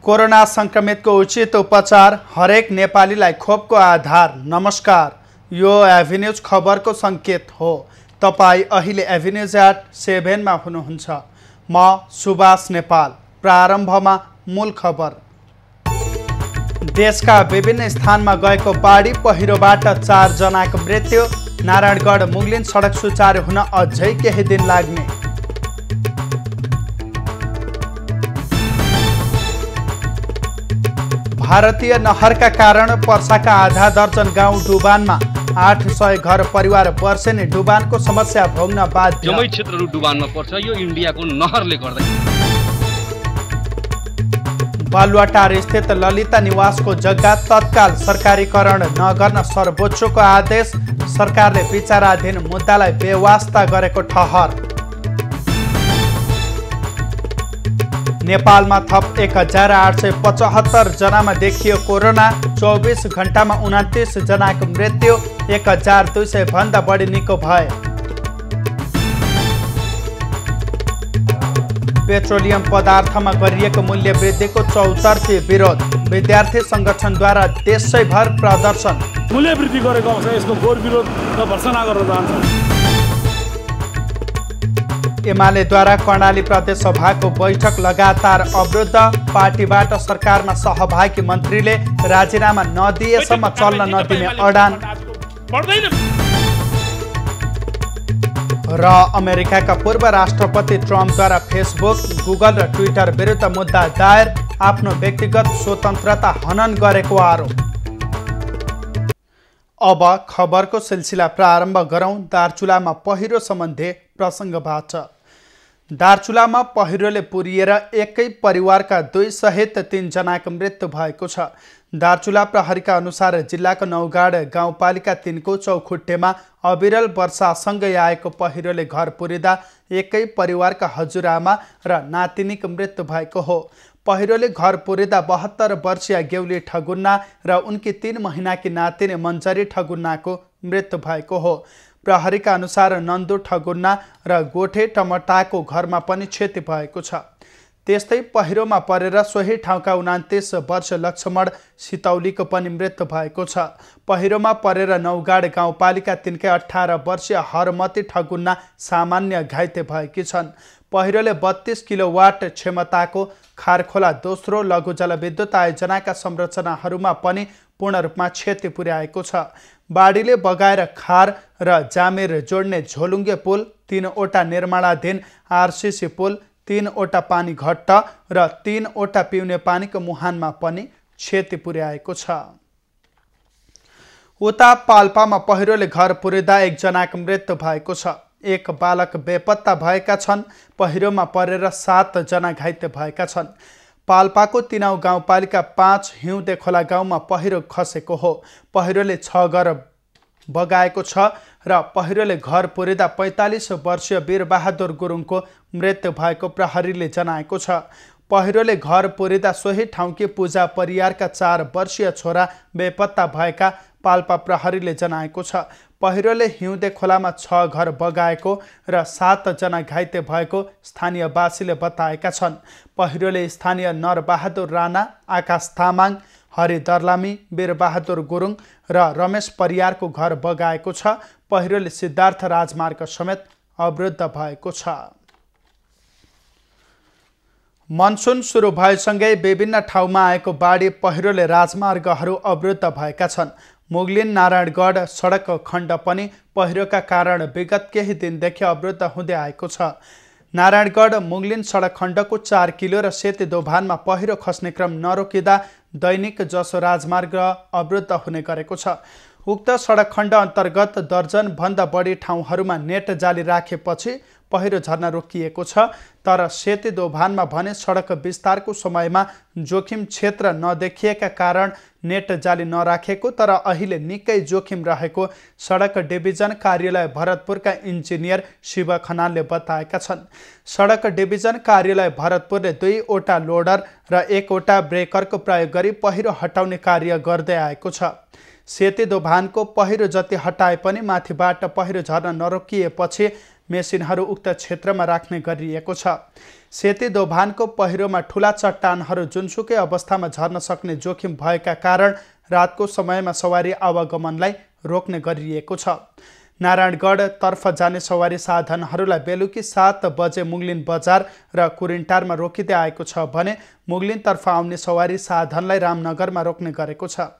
Corona संक्रमितको उचित उपचार हरेक नेपालीलाई खोपको आधार। नमस्कार, यो एभिन्यूज खबरको सङ्केत हो। तपाईँ अहिले एभिन्यूज @7 मा हुनुहुन्छ। म सुभाष नेपाल। प्रारम्भमा मूल खबर। देशका विभिन्न स्थानमा गएको बाढी पहिरोबाट 4 जनाको मृत्यु। नारायणगढ मुगलिन सडक सुचारू हुन अझै केही दिन लाग्ने। भारतीय नहरका कारण पर्साका आधा दर्जन गाउँ डुबानमा। 800 घर परिवार वर्षेनी डुबानको समस्या भोग्न बाध्य। जम्मै क्षेत्रहरू डुबानमा पर्छ। यो इन्डियाको नहरले गर्दा। बालुवाटार स्थित ललिता निवासको जग्गा तत्काल सरकारीकरण नगर्न सर्वोच्चको आदेश। सरकारले विचाराधीन मुद्दालाई बेवास्ता गरेको ठहर। नेपालमा थप 1875 जनामा देखियो कोरोना। 24 घण्टामा 29 जनाको मृत्यु। 1200 भन्दा बढी निको भए। पेट्रोलियम पदार्थमा गरिएको मूल्य वृद्धिको चौतर्फी विरोध। विद्यार्थी संगठनद्वारा देशैभर प्रदर्शन। मूल्य वृद्धि गरेको अवस्था यसको घोर विरोध र भर्सना गरेर जान्छ। एमालेद्वारा कर्णाली प्रदेश सभाको बैठक लगातार अवरुद्ध। पार्टीबाट सरकारमा सहभागी मन्त्रीले राजीनामा नदिएसम्म चल्न नदिने अडान। र अमेरिकाका पूर्व राष्ट्रपति ट्रम्पद्वारा फेसबुक, गुगल र ट्विटर विरुद्ध मुद्दा दायर। आफ्नो व्यक्तिगत स्वतन्त्रता हनन गरेको आरोप। अब खबरको सिलसिला प्रारम्भ गरौँ दार्चुलामा पहिरो सम्बन्धी प्रसङ्गबाट। दार्चुलामा पहिरोले पुरिएर एकै परिवारका 2 सहित 3 जनाको मृत्यु भएको छ। दार्चुला प्रहरीका अनुसार जिल्लाको नौगाड गाउँपालिका 3 को चौखुट्टेमा अविरल वर्षासँगै आएको पहिरोले घर पुरिँदा एकै परिवारका हजुरआमा र नातिनीको मृत्यु भएको हो। पहिरोले घर पुरिँदा 72 वर्षीय गेउली ठगुन्ना र उनकी 3 महिनाकी नातिनी मन्जरी ठगुन्नाको मृत्यु भएको हो। प्रहरीका अनुसार नन्दु ठगुन्ना र गोठे टमटाको घरमा पनि क्षति भएको छ। त्यस्तै पहिरोमा परेर सोही ठाउँका 29 वर्ष लक्ष्मण सितौलीको पनि मृत्यु भएको छ। पहिरोमा परेर नौगाड गाउँपालिका 3 कै 18 वर्षीय हरमती ठगुन्ना सामान्य घाइते भएकी छन्। पहिरोले 32 किलोवाट क्षमताको खारखोला दोस्रो लघु जलविद्युत आयोजनाका संरचनाहरूमा पनि पूर्ण रूपमा क्षति पुर्याएको छ। बाढीले बगाएर खार र जामेर जोड्ने झोलुङ्गे पुल, 3वटा निर्माणाधीन आरसीसी पुल, 3वटा पानी घट्ट र 3वटा पिउने पानीको मुहानमा पनि क्षति पुर्याएको छ। उता पाल्पामा पहिरोले घर पुरिँदा 1 जनाको मृत्यु भएको छ। 1 बालक बेपत्ता भएका छन्। पहिरोमा परेर 7 जना घाइते भएका छन्। पाल्पाको 3औं गाउँपालिका 5 हिउँदे खोला गाउँमा पहिरो खसेको हो। पहिरोले 6 घर बगाएको छ र पहिरोले घर पुरिँदा 45 वर्षीय वीरबहादुर गुरुङको मृत्यु भएको प्रहरीले जनाएको छ। पहिरोले घर पुरिँदा सोही ठाउँकी पूजा परियारका 4 वर्षीय छोरा बेपत्ता भएका पाल्पा प्रहरीले जनाएको छ। पहिरोले हिउँदे खोलामा 6 घर बगाएको र 7 जना घाइते भएको स्थानीयवासीले बताएका छन्। पहिरोले स्थानीय नरबहादुर राणा, आकाश तामाङ, हरि दर्लामी, वीरबहादुर गुरुङ र रमेश परियारको घर बगाएको छ। पहिरोले सिद्धार्थ राजमार्ग समेत अवरुद्ध भएको छ। मनसुन सुरु भएसँगै विभिन्न ठाउँमा आएको बाढी पहिरोले राजमार्गहरू अवरुद्ध भएका छन्। मुगलिन नारायणगढ सडक खण्ड पनि पहिरोका कारण विगत केही दिनदेखि अवरुद्ध हुँदै आएको छ। नारायणगढ मुगलिन सडक खण्डको 4 किलो र सेती दोभानमा पहिरो खस्ने क्रम नरोकिँदा दैनिक जसो राजमार्ग अवरुद्ध हुने गरेको छ। उक्त सडक खण्ड अन्तर्गत दर्जन भन्दा बढी ठाउँहरूमा नेट जाली राखेपछि पहिरो झर्न रोकिएको छ। तर सेती दोभानमा भने सडक विस्तारको समयमा जोखिम क्षेत्र नदेखिएका कारण नेट जाली नराखेको तर अहिले निकै जोखिम रहेको सडक डिभिजन कार्यालय भरतपुरका इन्जिनियर शिव खनालले बताएका छन्। सडक डिभिजन कार्यालय भरतपुरले 2वटा लोडर र 1वटा ब्रेकरको प्रयोग गरी पहिरो हटाउने कार्य गर्दै आएको छ। सेती दोभानको पहिरो जति हटाए पनि माथिबाट पहिरो झर्न नरोकिएपछि मेसिनहरू उक्त क्षेत्रमा राख्ने गरिएको छ। सेती दोभानको पहिरोमा ठुला चट्टानहरू जुनसुकै अवस्थामा झर्न सक्ने जोखिम भएका कारण रातको समयमा सवारी आवागमनलाई रोक्ने गरिएको छ। नारायणगढतर्फ जाने सवारी साधनहरूलाई बेलुकी 7 बजे मुगलिन बजार र कुरिन्टारमा रोकिँदै आएको छ भने मुगलिनतर्फ आउने सवारी साधनलाई रामनगरमा रोक्ने गरेको छ।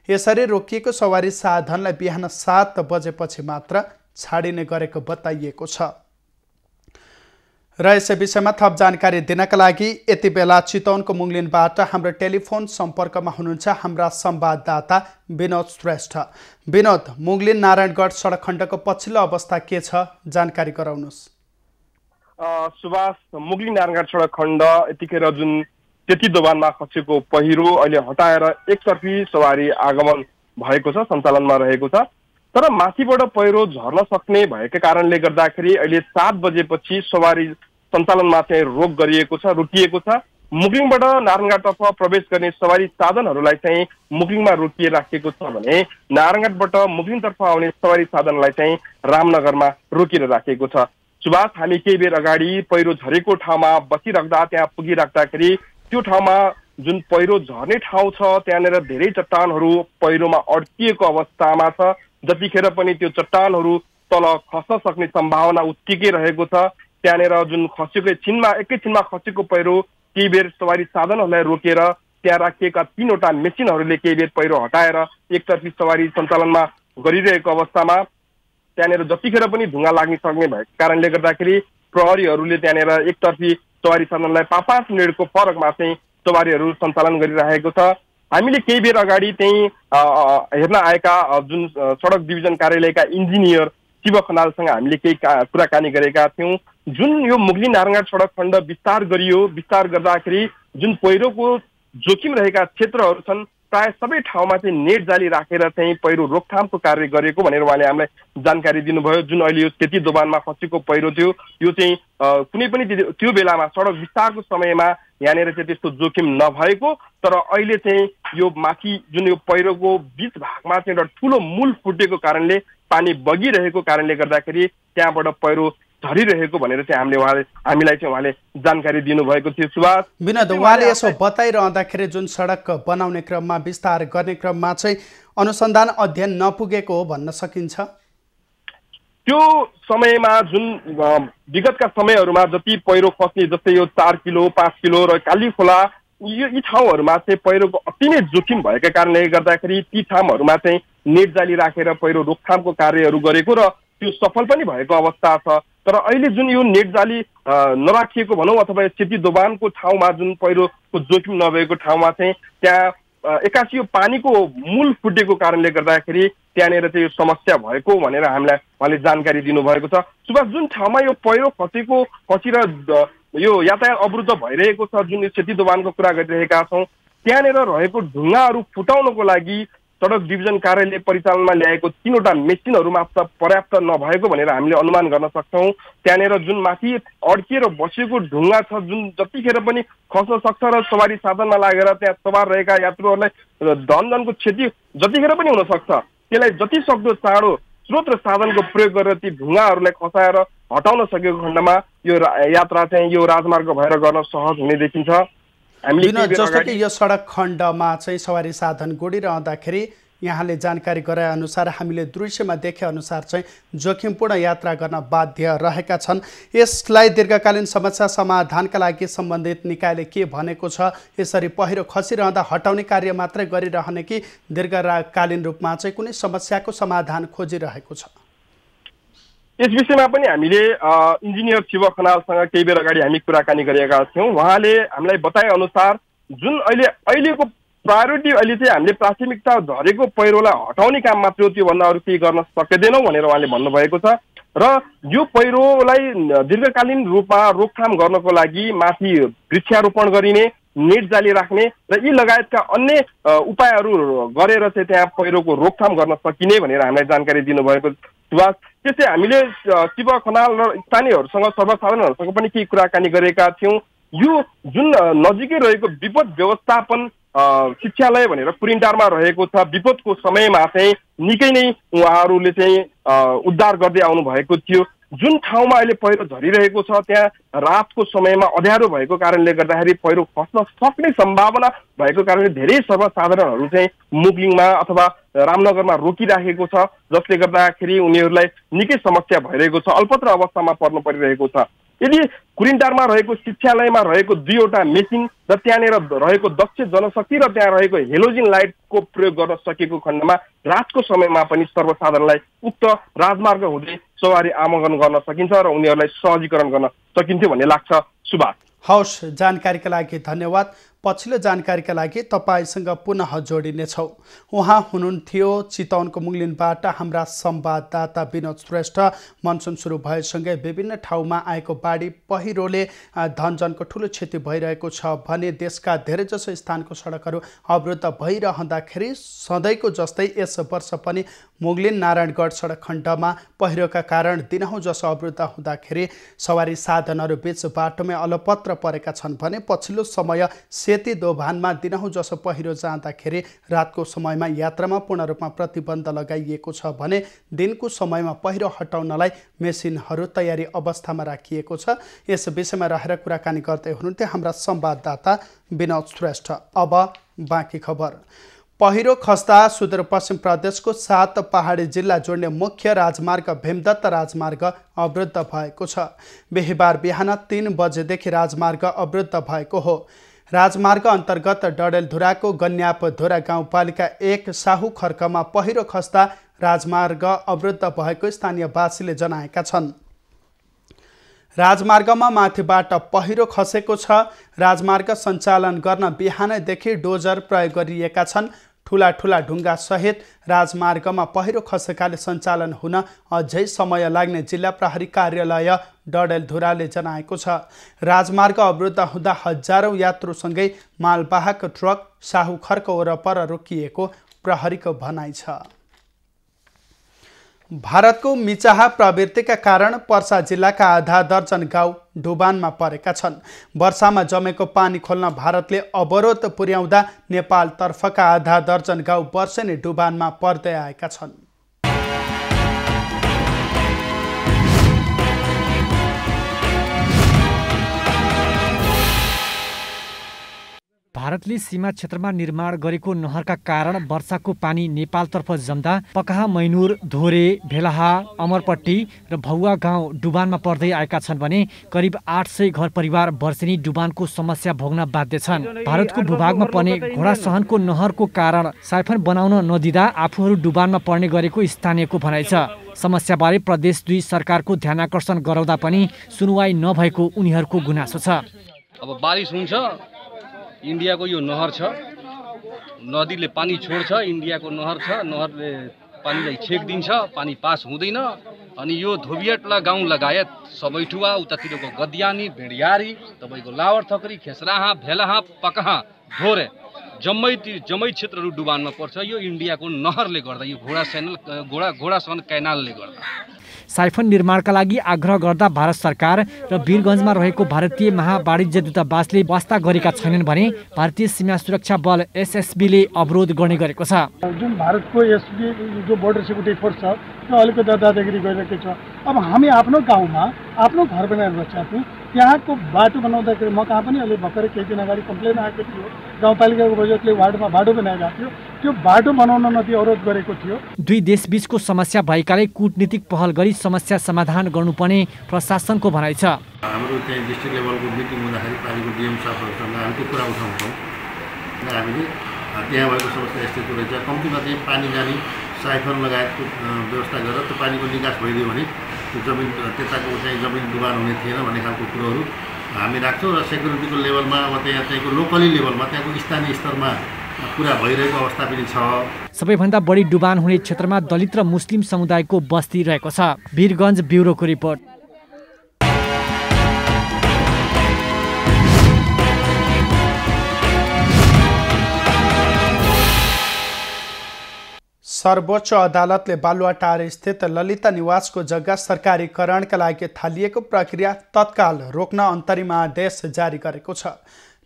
यसरी रोकिएको सवारी साधनलाई बिहान 7 बजेपछि मात्र छाडिने गरेको बताइएको छ। र यसै विषयमा थप जानकारी दिनका लागि यति बेला चितवनको मुगलिनबाट हाम्रो टेलिफोन सम्पर्कमा हुनुहुन्छ हाम्रा संवाददाता विनोद श्रेष्ठ। विनोद, मुगलिन नारायणगढ सडक खण्डको पछिल्लो अवस्था के छ, जानकारी गराउनुहोस्। सुभाष, मुगलिन नारायणगढ सडक खण्ड यतिखेर जुन सेती दोभानमा खसेको पहिरो अहिले हटाएर एकतर्फी सवारी आगमन भएको छ, सञ्चालनमा रहेको छ। तर माथिबाट पहिरो झर्न सक्ने भएका कारणले गर्दाखेरि अहिले 7 बजेपछि सवारी सञ्चालनमा चाहिँ रोकिएको छ। मुगलिङबाट नारायणगढतर्फ प्रवेश गर्ने सवारी साधनहरूलाई चाहिँ मुगलिङमा रोकिएर राखिएको छ भने नारायणगढबाट मुगलिङतर्फ आउने सवारी साधनलाई चाहिँ रामनगरमा रोकिएर राखिएको छ। सुभाष, हामी केही बेर अगाडि पहिरो झरेको ठाउँमा बसिराख्दा त्यहाँ पुगिराख्दाखेरि त्यो ठाउँमा जुन पहिरो झर्ने ठाउँ छ त्यहाँनिर धेरै चट्टानहरू पहिरोमा अड्किएको अवस्थामा छ। जतिखेर पनि त्यो चट्टानहरू तल खस्न सक्ने सम्भावना उत्तिकै रहेको छ। त्यहाँनिर जुन एकैछिनमा खसेको पहिरो केही बेर सवारी साधनहरूलाई रोकेर त्यहाँ राखिएका 3वटा मेसिनहरूले केही बेर पहिरो हटाएर एकतर्फी सवारी सञ्चालनमा गरिरहेको अवस्थामा त्यहाँनिर जतिखेर पनि ढुङ्गा लाग्न सक्ने भएको कारणले गर्दाखेरि प्रहरीहरूले त्यहाँनिर एकतर्फी सवारी साधनलाई 5-5 मिनटको फरकमा चाहिँ सवारीहरू सञ्चालन गरिरहेको छ। हामीले केही बेर अगाडि त्यही हेर्न आएका जुन सडक डिभिजन कार्यालयका इन्जिनियर शिव खनालसँग हामीले केही कुराकानी गरेका थियौँ। जुन यो मुगलिन नारायणगढ सडक खण्ड विस्तार गर्दाखेरि जुन पहिरोको जोखिम रहेका क्षेत्रहरू छन् प्राय सबै ठाउँमा चाहिँ नेट जाली राखेर चाहिँ पहिरो रोकथामको कार्य गरेको भनेर उहाँले हामीलाई जानकारी दिनुभयो। जुन अहिले यो सेती दोभानमा खसेको पहिरो थियो यो चाहिँ कुनै पनि त्यो बेलामा सडक विस्तारको समयमा यहाँनिर चाहिँ त्यस्तो जोखिम नभएको, तर अहिले चाहिँ यो माथि जुन यो पहिरोको बीच भागमा चाहिँ एउटा ठुलो मूल फुटेको कारणले पानी बगिरहेको कारणले गर्दाखेरि त्यहाँबाट पहिरो झरिरहेको भनेर चाहिँ हामीलाई चाहिँ उहाँले जानकारी दिनुभएको थियो। सुभाष, विनोद, उहाँले यसो बताइरहँदाखेरि जुन सडक बनाउने क्रममा विस्तार गर्ने क्रममा चाहिँ अनुसन्धान अध्ययन नपुगेको हो भन्न सकिन्छ। त्यो समयमा जुन विगतका समयहरूमा जति पहिरो खस्ने जस्तै यो 4 किलो 5 किलो र काली खोला यी ठाउँहरूमा चाहिँ पहिरोको अति नै जोखिम भएका कारणले गर्दाखेरि ती ठाउँहरूमा चाहिँ नेट जाली राखेर पहिरो रोकथामको कार्यहरू गरेको र त्यो सफल पनि भएको अवस्था छ। तर अहिले जुन यो नेट जाली नराखिएको भनौँ अथवा सेती दोभानको ठाउँमा जुन पहिरोको जोखिम नभएको ठाउँमा चाहिँ त्यहाँ एक्कासी यो पानीको मूल फुटेको कारणले गर्दाखेरि त्यहाँनिर चाहिँ यो समस्या भएको भनेर हामीलाई उहाँले जानकारी दिनुभएको छ। सुभाष, जुन ठाउँमा यो पहिरो खसेर यो यातायात अवरुद्ध भइरहेको छ, जुन सेती दोभानको कुरा गरिरहेका छौँ, त्यहाँनिर रहेको ढुङ्गाहरू फुटाउनको लागि सडक डिभिजन कार्यालय परिचालनमा ल्याएको 3वटा मेसिनहरू मात्र पर्याप्त नभएको भनेर हामीले अनुमान गर्न सक्छौँ। त्यहाँनिर जुन माथि अड्किएर बसेको ढुङ्गा छ जुन जतिखेर पनि खस्न सक्छ र सवारी साधनमा लागेर त्यहाँ सवार रहेका यात्रुहरूलाई धनको क्षति जतिखेर पनि हुन सक्छ, त्यसलाई जति सक्दो चाँडो स्रोत र साधनको प्रयोग गरेर ती ढुङ्गाहरूलाई खसाएर हटाउन सकेको खण्डमा यो यात्रा चाहिँ यो राजमार्ग भएर गर्न सहज हुने देखिन्छ। जस्तो कि यो सडक खण्डमा चाहिँ सवारी साधन गुडिरहँदाखेरि यहाँले जानकारी गराए अनुसार हामीले दृश्यमा देखे अनुसार चाहिँ जोखिमपूर्ण यात्रा गर्न बाध्य रहेका छन्। यसलाई दीर्घकालीन समस्या समाधानका लागि सम्बन्धित निकायले के भनेको छ? यसरी पहिरो खसिरहँदा हटाउने कार्य मात्रै गरिरहने कि दीर्घकालीन रूपमा चाहिँ कुनै समस्याको समाधान खोजिरहेको छ? यस विषयमा पनि हामीले इन्जिनियर शिव खनालसँग केही बेर अगाडि हामी कुराकानी गरेका थियौँ। उहाँले हामीलाई बताए अनुसार जुन अहिलेको प्रायोरिटी अहिले चाहिँ हामीले प्राथमिकता झरेको पहिरोलाई हटाउने काम मात्र हो, त्योभन्दा अरू केही गर्न सकिँदैनौँ भनेर उहाँले भन्नुभएको छ। र यो पहिरोलाई दीर्घकालीन रूपमा रोकथाम गर्नको लागि माथि वृक्षारोपण गरिने, नेट जाली राख्ने र यी लगायतका अन्य उपायहरू गरेर चाहिँ त्यहाँ पहिरोको रोकथाम गर्न सकिने भनेर हामीलाई जानकारी दिनुभएको सुभाष। त्यसै हामीले शिव खनाल र स्थानीयहरूसँग सर्वसाधारणहरूसँग पनि केही कुराकानी गरेका थियौँ। यो जुन नजिकै रहेको विपद व्यवस्थापन शिक्षालय भनेर कुरिन्टारमा रहेको छ। विपदको समयमा चाहिँ निकै नै उहाँहरूले चाहिँ उद्धार गर्दै आउनु भएको थियो। जुन ठाउँमा अहिले पहिरो झरिरहेको छ त्यहाँ रातको समयमा अँध्यारो भएको कारणले गर्दाखेरि पहिरो खस्न सक्ने सम्भावना भएको कारणले धेरै सर्वसाधारणहरू चाहिँ मुगलिङमा अथवा रामनगरमा रोकिराखेको छ, जसले गर्दाखेरि उनीहरूलाई निकै समस्या भइरहेको छ, अल्पत्र अवस्थामा पर्नु परिरहेको छ। यदि कुरिन्टारमा रहेको शिक्षालयमा रहेको 2वटा मेसिन र त्यहाँनिर रहेको दक्ष जनशक्ति र त्यहाँ रहेको हेलोजिन लाइटको प्रयोग गर्न सकेको खण्डमा रातको समयमा पनि सर्वसाधारणलाई उक्त राजमार्ग हुँदै सवारी आवागमन गर्न सकिन्छ र उनीहरूलाई सहजीकरण गर्न सकिन्थ्यो भन्ने लाग्छ। सुभाष। हवस्, जानकारीका लागि धन्यवाद। पछिल्लो जानकारीका लागि तपाईसँग पुनः जोडिनेछौँ। उहाँ हुनुहुन्थ्यो चितवनको मुगलिनबाट हाम्रा संवाददाता विनोद श्रेष्ठ। मनसुन सुरु भएसँगै विभिन्न ठाउँमा आएको बाढी पहिरोले धनजनको ठुलो क्षति भइरहेको छ भने देशका धेरैजसो स्थानको सडकहरू अवरुद्ध भइरहँदाखेरि सधैँको जस्तै यस वर्ष पनि मुगलिन नारायणगढ सडक खण्डमा पहिरोका कारण दिनहुँ जसो अवरुद्ध हुँदाखेरि सवारी साधनहरू बीच बाटोमै अलपत्र परेका छन् भने पछिल्लो समय सेती दोभानमा दिनहुँ जसो पहिरो जाँदाखेरि रातको समयमा यात्रामा पूर्ण रूपमा प्रतिबन्ध लगाइएको छ भने दिनको समयमा पहिरो हटाउनलाई मेसिनहरू तयारी अवस्थामा राखिएको छ। यस विषयमा रहेर कुराकानी गर्दै हुनुहुन्थ्यो हाम्रा संवाददाता विनोद श्रेष्ठ। अब बाँकी खबर। पहिरो खस्दा सुदूरपश्चिम प्रदेशको 7 पहाडी जिल्ला जोड्ने मुख्य राजमार्ग भीमदत्त राजमार्ग अवरुद्ध भएको छ। बिहिबार बिहान 3 बजेदेखि राजमार्ग अवरुद्ध भएको हो। राजमार्ग अन्तर्गत डडेलधुराको गन्यापधुरा गाउँपालिका 1 साहु खर्कमा पहिरो खस्दा राजमार्ग अवरुद्ध भएको स्थानीयवासीले जनाएका छन्। राजमार्गमा माथिबाट पहिरो खसेको छ। राजमार्ग सञ्चालन गर्न बिहानैदेखि डोजर प्रयोग गरिएका छन्। ठुला ठुला ढुङ्गा सहित राजमार्गमा पहिरो खसेकाले सञ्चालन हुन अझै समय लाग्ने जिल्ला प्रहरी कार्यालय डडेलधुराले जनाएको छ। राजमार्ग अवरुद्ध हुँदा हजारौं यात्रुसँगै मालवाहक ट्रक साहु खर्क वरपर रोकिएको प्रहरीको भनाइ छ। भारतको मिचाहा प्रवृत्तिका कारण पर्सा जिल्लाका आधा दर्जन गाउँ डुबानमा परेका छन्। वर्षामा जमेको पानी खोल्न भारतले अवरोध पुर्याउँदा नेपालतर्फका आधा दर्जन गाउँ वर्षेनी डुबानमा पर्दै आएका छन्। भारतले सीमा क्षेत्रमा निर्माण गरेको नहरका कारण वर्षाको पानी नेपालतर्फ जम्दा पकाहा, मैनुर, धोरे, भेलाहा, अमरपट्टी र भौवा गाउँ डुबानमा पर्दै आएका छन् भने करिब 800 घर परिवार वर्षेनी डुबानको समस्या भोग्न बाध्य छन्। भारतको भूभागमा पर्ने घोडासहनको नहरको कारण साइफन बनाउन नदिँदा आफूहरू डुबानमा पर्ने गरेको स्थानीयको भनाइ छ। समस्याबारे प्रदेश 2 सरकारको ध्यानाकर्षण गराउँदा पनि सुनुवाई नभएको उनीहरूको गुनासो छ। अब बारिश हुन्छ, इन्डियाको यो नहर छ, नदीले पानी छोड्छ, इन्डियाको नहर छ, नहरले पानीलाई छेक दिन्छ, पानी पास हुँदैन। अनि यो धोबियाटला गाउँ लगायत सबै ठुवा उतातिरको गद्यानी, भेडियारी, तपाईँको लावर थकरी, खेसराहा, भेलाहा, पकाहा, धोरे जम्मै क्षेत्रहरू डुबानमा पर्छ। यो इन्डियाको नहरले गर्दा, यो घोडासन क्यानालले गर्दा। साइफन निर्माणका लागि आग्रह गर्दा भारत सरकार र वीरगञ्जमा रहेको भारतीय महावाणिज्य दूतावासले वास्ता गरेका छैनन् भने भारतीय सीमा सुरक्षा बल एसएसबीले अवरोध गर्ने गरेको छ। जुन भारतको एसबी जो बोर्डर सिक्युरिटी फोर्स छ त्यो अलिकति दादागिरी गरिरहेको छ। अब हामी आफ्नो गाउँमा आफ्नो घर बनाएर बसेका थियौँ, त्यहाँको बाटो बनाउँदाखेरि म कहाँ पनि अहिले भर्खरै केही दिन अगाडि कम्प्लेन आएको थियो। गाउँपालिकाको बजेटले वार्डमा बाटो बनाएका थियो, त्यो बाटो बनाउन नदिई अवरोध गरेको थियो। 2 देशबीचको समस्या भएकाले कूटनीतिक पहल गरी समस्या समाधान गर्नुपर्ने प्रशासनको भनाइ छ। हाम्रो चाहिँ डिस्ट्रिक्ट लेभलको मिटिङ हुँदाखेरि पालिको डिएम साहबहरूसँग हामी त्यो कुरा उठाउँछौँ र हामीले त्यहाँ भएको समस्या यस्तो रहेछ, कम्तीमा चाहिँ पानी जाने साइफन लगायतको व्यवस्था गरेर त्यो पानीको निकास भइदियो भने त्यो जमिन त्यताको चाहिँ जमिन डुबान हुने थिएन भन्ने खालको कुरोहरू हामी राख्छौँ। र सेक्युरिटीको लेभलमा अब त्यहाँ चाहिँ लोकली लेभलमा त्यहाँको स्थानीय स्तरमा कुरा भइरहेको अवस्था पनि छ। सबैभन्दा बढी डुबान हुने क्षेत्रमा दलित र मुस्लिम समुदायको बस्ती रहेको छ। वीरगञ्ज ब्युरोको रिपोर्ट। सर्वोच्च अदालतले बालुवाटार स्थित ललिता निवासको जग्गा सरकारीकरणका लागि थालिएको प्रक्रिया तत्काल रोक्न अन्तरिम आदेश जारी गरेको छ।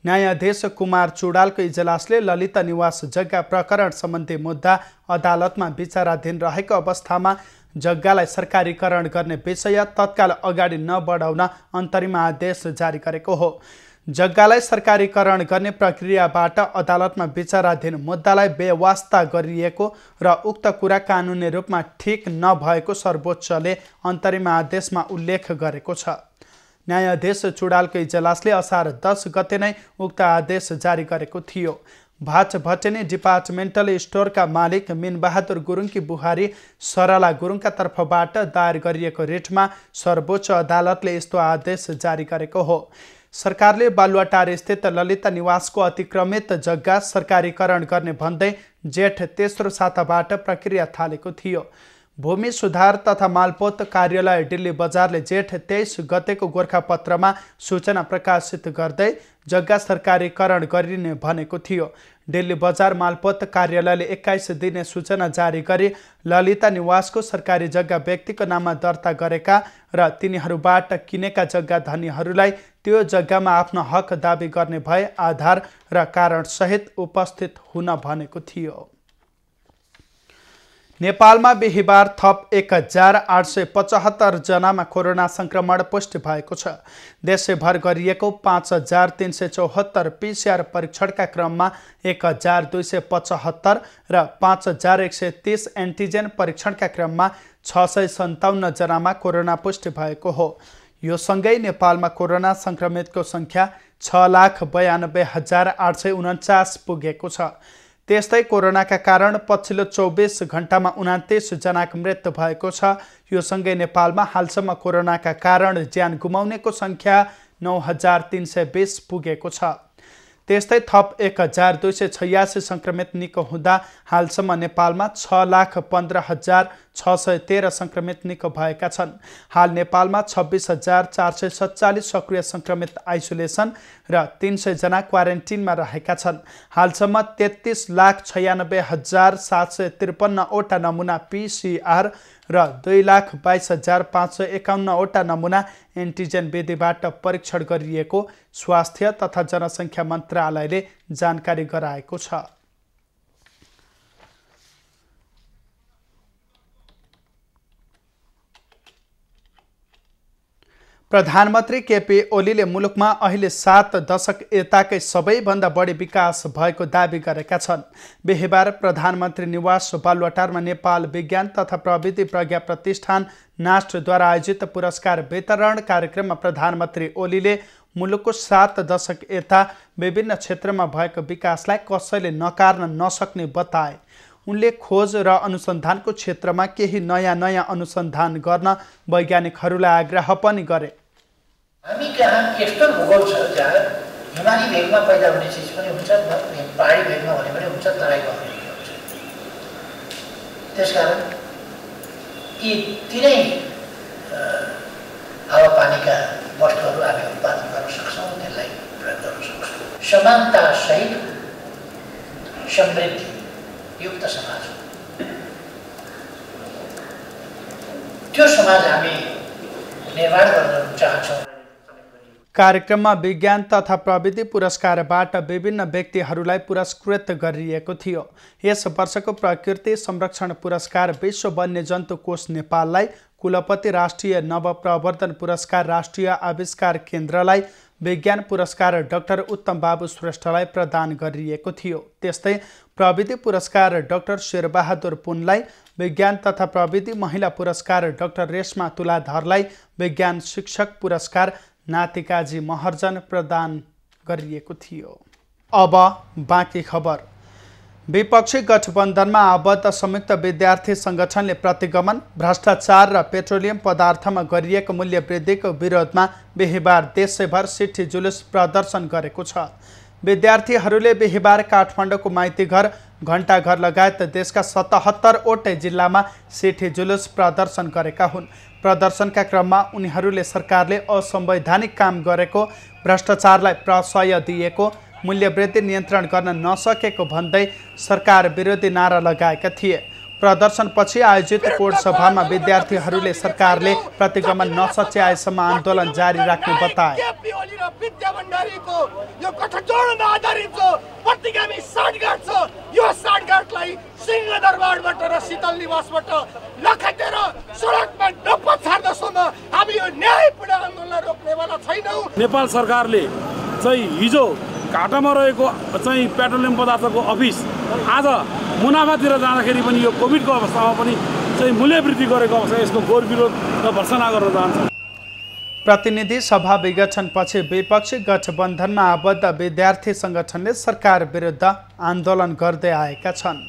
न्यायाधीश कुमार चुडालको इजलासले ललिता निवास जग्गा प्रकरण सम्बन्धी मुद्दा अदालतमा विचाराधीन रहेको अवस्थामा जग्गालाई सरकारीकरण गर्ने विषय तत्काल अगाडि नबढाउन अन्तरिम आदेश जारी गरेको हो। जग्गालाई सरकारीकरण गर्ने प्रक्रियाबाट अदालतमा विचाराधीन मुद्दालाई बेवास्ता गरिएको र उक्त कुरा कानुनी रूपमा ठिक नभएको सर्वोच्चले अन्तरिम आदेशमा उल्लेख गरेको छ। न्यायाधीश चुडालको इजलासले असार 10 गते नै उक्त आदेश जारी गरेको थियो। भाटभटेनी डिपार्टमेन्टल स्टोरका मालिक मिनबहादुर गुरुङकी बुहारी सरला गुरुङका तर्फबाट दायर गरिएको रिटमा सर्वोच्च अदालतले यस्तो आदेश जारी गरेको हो। सरकारले बालुवाटार स्थित ललिता निवासको अतिक्रमित जग्गा सरकारीकरण गर्ने भन्दै जेठ तेस्रो साताबाट प्रक्रिया थालेको थियो। भूमि सुधार तथा मालपोत कार्यालय दिल्ली बजारले जेठ 23 गतेको गोरखापत्रमा सूचना प्रकाशित गर्दै जग्गा सरकारीकरण गरिने भनेको थियो। दिल्ली बजार मालपोत कार्यालयले 21 दिने सूचना जारी गरी ललिता निवासको सरकारी जग्गा व्यक्तिको नाममा दर्ता गरेका र तिनीहरूबाट किनेका जग्गा धनीहरूलाई त्यो जग्गामा आफ्नो हक दाबी गर्ने भए आधार र कारण सहित उपस्थित हुन भनेको थियो। नेपालमा बिहिबार थप 1875 जनामा कोरोना संक्रमण पुष्टि भएको छ। देशभर गरिएको 5374 पीसीआर परीक्षणका क्रममा 1275 र 5130 एन्टिजेन परीक्षणका क्रममा 657 जनामा कोरोना पुष्टि भएको हो। यो सँगै नेपालमा कोरोना संक्रमितको संख्या 6,92,849 पुगेको छ। त्यस्तै कोरोनाका कारण पछिल्लो 24 घण्टामा 29 जनाको मृत्यु भएको छ। यो सँगै नेपालमा हालसम्म कोरोनाका कारण ज्यान गुमाउनेको संख्या 9320 पुगेको छ। त्यस्तै थप 1286 संक्रमित निको हुँदा हालसम्म नेपालमा 6,15,613 संक्रमित निको भएका छन्। हाल नेपालमा 26,447 सक्रिय संक्रमित आइसोलेसन र 300 जना क्वारेन्टिनमा रहेका छन्। हालसम्म 33,96,753 वटा नमुना पीसीआर र 2,22,551 वटा नमुना एन्टिजेन विधिबाट परीक्षण गरिएको स्वास्थ्य तथा जनसङ्ख्या मन्त्रालयले जानकारी गराएको छ। प्रधानमन्त्री केपी ओलीले मुलुकमा अहिले 7 दशक यताकै सबैभन्दा बढी विकास भएको दाबी गरेका छन्। बिहिबार प्रधानमन्त्री निवास बालुवाटारमा नेपाल विज्ञान तथा प्रविधि प्रज्ञा प्रतिष्ठान नास्टद्वारा आयोजित पुरस्कार वितरण कार्यक्रममा प्रधानमन्त्री ओलीले मुलुकको 7 दशक यता विभिन्न क्षेत्रमा भएको विकासलाई कसैले नकार्न नसक्ने बताए। उनले खोज र अनुसन्धानको क्षेत्रमा केही नयाँ अनुसन्धान गर्न वैज्ञानिकहरूलाई आग्रह पनि गरे। हामी कहाँ यस्तो भूगोल छ जहाँ हिमाली भेगमा पैदा हुने चिज पनि हुन्छ, पहाडी भेगमा हुने पनि हुन्छ, तराईमा हुने पनि हुन्छ। त्यसकारण यी तिनै हावापानीका वस्तुहरू हामी उत्पादन गर्न सक्छौँ, त्यसलाई प्रयोग गर्न सक्छौँ। समानतासहित समृद्धि युक्त समाज हो। त्यो समाज हामी निर्माण गर्न चाहन्छौँ। कार्यक्रममा विज्ञान तथा प्रविधि पुरस्कारबाट विभिन्न व्यक्तिहरूलाई पुरस्कृत गरिएको थियो। यस वर्षको प्रकृति संरक्षण पुरस्कार विश्व वन्यजन्तु कोष नेपाललाई, कुलपति राष्ट्रिय नवप्रवर्धन पुरस्कार राष्ट्रिय आविष्कार केन्द्रलाई, विज्ञान पुरस्कार डाक्टर उत्तम बाबु श्रेष्ठलाई प्रदान गरिएको थियो। त्यस्तै प्रविधि पुरस्कार डाक्टर शेरबहादुर पुनलाई, विज्ञान तथा प्रविधि महिला पुरस्कार डाक्टर रेशमा तुलाधरलाई, विज्ञान शिक्षक पुरस्कार नातिकाजी महर्जन प्रदान गरिएको थियो। अब बाँकी खबर। विपक्षी गठबन्धनमा आबद्ध संयुक्त विद्यार्थी संगठनले प्रतिगमन, भ्रष्टाचार र पेट्रोलियम पदार्थमा गरिएको मूल्य वृद्धिको विरोधमा बिहिबार देशभर सिट्ठी जुलुस प्रदर्शन गरेको छ। विद्यार्थीहरूले बिहिबार काठमाडौँको माइतीघर, घण्टाघर लगायत देशका 77 वटै जिल्लामा सिट्ठी जुलुस प्रदर्शन गरेका हुन्। प्रदर्शनका क्रममा उनीहरूले सरकारले असंवैधानिक काम गरेको, भ्रष्टाचारलाई प्रश्रय दिएको, मूल्यवृद्धि नियन्त्रण गर्न नसकेको भन्दै सरकार विरोधी नारा लगाएका थिए। प्रदर्शनपछि आयोजित कोड सभामा विद्यार्थीहरूले सरकारले प्रतिगमन नसच्याएसम्म आन्दोलन जारी राख्ने बताए। यो गठजोडमा आधारित छ, प्रतिगामी साँठगाँठ छ। यो साँठगाँठलाई सिंहदरबारबाट र शीतल निवासबाट नखाटेर सडकमा नपछार्दासम्म हामी यो न्यायपूर्ण आन्दोलन रोक्नेवाला छैनौँ। नेपाल सरकारले चाहिँ हिजो घाटामा रहेको चाहिँ पेट्रोलियम पदार्थको अफिस आज मुनाफातिर जाँदाखेरि पनि यो कोभिडको अवस्थामा पनि चाहिँ मूल्य वृद्धि गरेको अवस्था, यसको घोर विरोध र भर्सना गर्न चाहन्छ। प्रतिनिधि सभा विघटनपछि विपक्षी गठबन्धनमा आबद्ध विद्यार्थी सङ्गठनले सरकार विरुद्ध आन्दोलन गर्दै आएका छन्।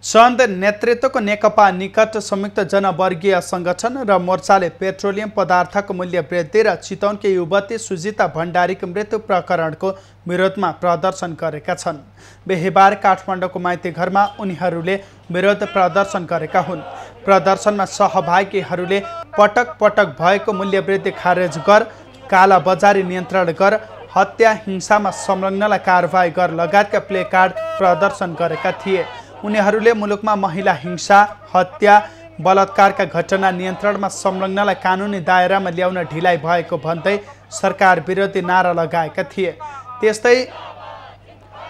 चन्द नेतृत्वको नेकपा निकट संयुक्त जनवर्गीय सङ्गठन र मोर्चाले पेट्रोलियम पदार्थको मूल्य वृद्धि र चितवनकी युवती सुजिता भण्डारीको मृत्यु प्रकरणको विरोधमा प्रदर्शन गरेका छन्। बिहिबार काठमाडौँको माइती घरमा उनीहरूले विरोध प्रदर्शन गरेका हुन्। प्रदर्शनमा सहभागीहरूले पटक पटक भएको मूल्य वृद्धि खारेज गर, काला बजारी नियन्त्रण गर, हत्या हिंसामा संलग्नलाई कारवाही गर लगायतका प्लेकार्ड प्रदर्शन गरेका थिए। उनीहरूले मुलुकमा महिला हिंसा, हत्या, बलात्कारका घटना नियन्त्रणमा संलग्नलाई कानुनी दायरामा ल्याउन ढिलाइ भएको भन्दै सरकार विरोधी नारा लगाएका थिए। त्यस्तै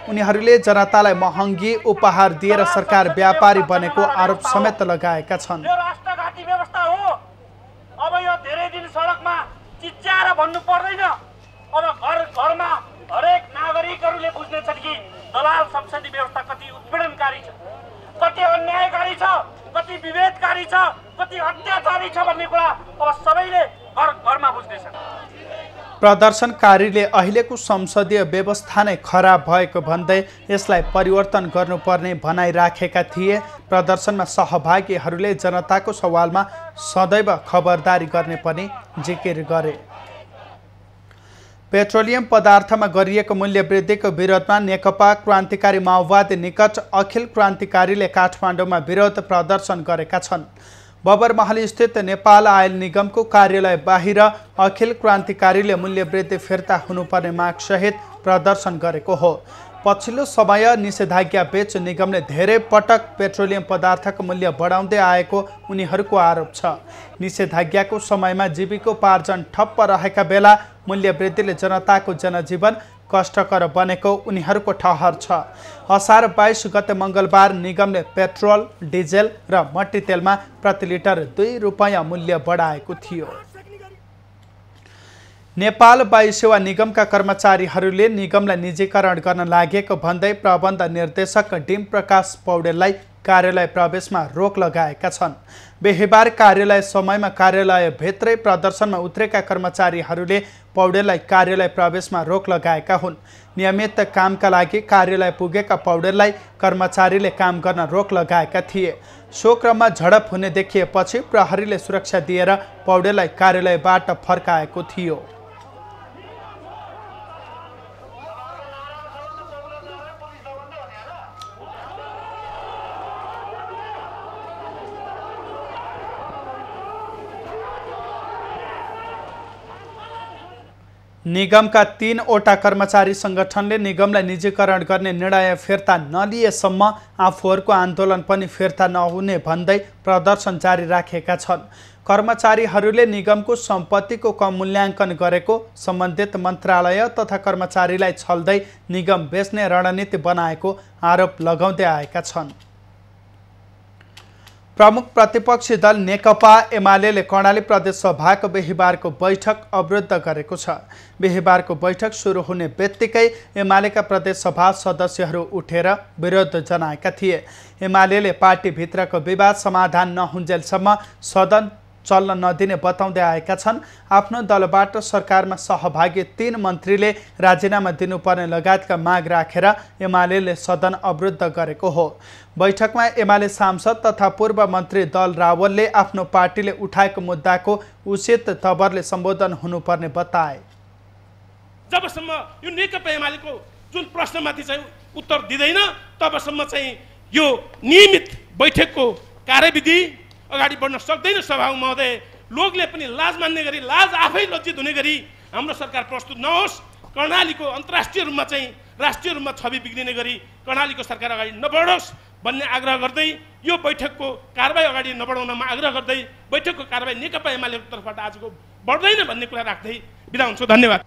उनीहरूले जनतालाई महँगी उपहार दिएर सरकार व्यापारी बनेको आरोप समेत लगाएका छन्। यो राष्ट्रघाती व्यवस्था हो। अब यो धेरै दिन सडकमा चिच्याएर भन्नु पर्दैन। अब घर घरमा हरेक नागरिकहरूले बुझ्नेछन् कि दलाल संसदीय व्यवस्था कति उत्पीडनकारी छ, कति अन्यायकारी छ, कति विभेदकारी छ, कति अत्याचारी छ भन्ने कुरा अब सबैले घर घरमा बुझ्नेछन्। प्रदर्शनकारीले अहिलेको संसदीय व्यवस्था नै खराब भएको भन्दै यसलाई परिवर्तन गर्नुपर्ने भनाइराखेका थिए। प्रदर्शनमा सहभागीहरूले जनताको सवालमा सदैव खबरदारी गर्ने पनि जिकिर गरे। पेट्रोलियम पदार्थमा गरिएको मूल्य वृद्धिको विरोधमा नेकपा क्रान्तिकारी माओवादी निकट अखिल क्रान्तिकारीले काठमाडौँमा विरोध प्रदर्शन गरेका छन्। बबरमहल स्थित नेपाल आयल निगमको कार्यालय बाहिर अखिल क्रान्तिकारीले मूल्य वृद्धि फिर्ता हुनुपर्ने माग सहित प्रदर्शन गरेको हो। पछिल्लो समय निषेधाज्ञा बीच निगमले धेरै पटक पेट्रोलियम पदार्थको मूल्य बढाउँदै आएको उनीहरूको आरोप छ। निषेधाज्ञाको समयमा जीविकोपार्जन ठप्प रहेका बेला मूल्य वृद्धिले जनताको जनजीवन कष्टकर बनेको उनीहरूको ठहर छ। असार 22 गते मङ्गलबार निगमले पेट्रोल, डिजेल र मट्टीतेलमा प्रति लिटर 2 रुपैयाँ मूल्य बढाएको थियो। नेपाल वायु सेवा निगमका कर्मचारीहरूले निगमलाई निजीकरण गर्न लागेको भन्दै प्रबन्ध निर्देशक डिम प्रकाश पौडेललाई कार्यालय प्रवेशमा रोक लगाएका छन्। बिहिबार कार्यालय समयमा कार्यालयभित्रै प्रदर्शनमा उत्रेका कर्मचारीहरूले पौडेललाई कार्यालय प्रवेशमा रोक लगाएका हुन्। नियमित कामका लागि कार्यालय पुगेका पौडेललाई कर्मचारीले काम गर्न रोक लगाएका थिए। सो क्रममा झडप हुने देखिएपछि प्रहरीले सुरक्षा दिएर पौडेललाई कार्यालयबाट फर्काएको थियो। निगमका 3वटा कर्मचारी सङ्गठनले निगमलाई निजीकरण गर्ने निर्णय फिर्ता नलिएसम्म आफूहरूको आन्दोलन पनि फिर्ता नहुने भन्दै प्रदर्शन जारी राखेका छन्। कर्मचारीहरूले निगमको सम्पत्तिको कम मूल्याङ्कन गरेको, सम्बन्धित मन्त्रालय तथा कर्मचारीलाई छल्दै निगम बेच्ने रणनीति बनाएको आरोप लगाउँदै आएका छन्। प्रमुख प्रतिपक्षी दल नेकपा एमालेले कर्णाली प्रदेश सभाको बिहिबारको बैठक अवरुद्ध गरेको छ। बिहिबारको बैठक सुरु हुने बित्तिकै एमालेका प्रदेश सभा सदस्यहरू उठेर विरोध जनाएका थिए। एमालेले पार्टीभित्रको विवाद समाधान नहुन्जेलसम्म सदन चल्न नदिने बताउँदै आएका छन्। आफ्नो दलबाट सरकारमा सहभागी 3 मन्त्रीले राजीनामा दिनुपर्ने लगायतका माग राखेर एमालेले सदन अवरुद्ध गरेको हो। बैठकमा एमाले सांसद तथा पूर्व मन्त्री दल रावलले आफ्नो पार्टीले उठाएको मुद्दाको उचित तवरले सम्बोधन हुनुपर्ने बताए। जबसम्म यो नेकपा एमालेको जुन प्रश्नमाथि चाहिँ उत्तर दिँदैन तबसम्म चाहिँ यो नियमित बैठकको कार्यविधि अगाडि बढ्न सक्दैन। सभामुख महोदय, लोकले पनि लाज मान्ने गरी, लाज आफै लज्जित हुने गरी हाम्रो सरकार प्रस्तुत नहोस्। कर्णालीको अन्तर्राष्ट्रिय रूपमा चाहिँ राष्ट्रिय रूपमा छवि बिग्रिने गरी कर्णालीको सरकार अगाडि नबढोस् भन्ने आग्रह गर्दै यो बैठकको कारबाही अगाडि नबढाउनमा आग्रह गर्दै बैठकको कारबाही नेकपा एमालेको तर्फबाट आजको बढ्दैन भन्ने कुरा राख्दै बिदा हुन्छु। धन्यवाद।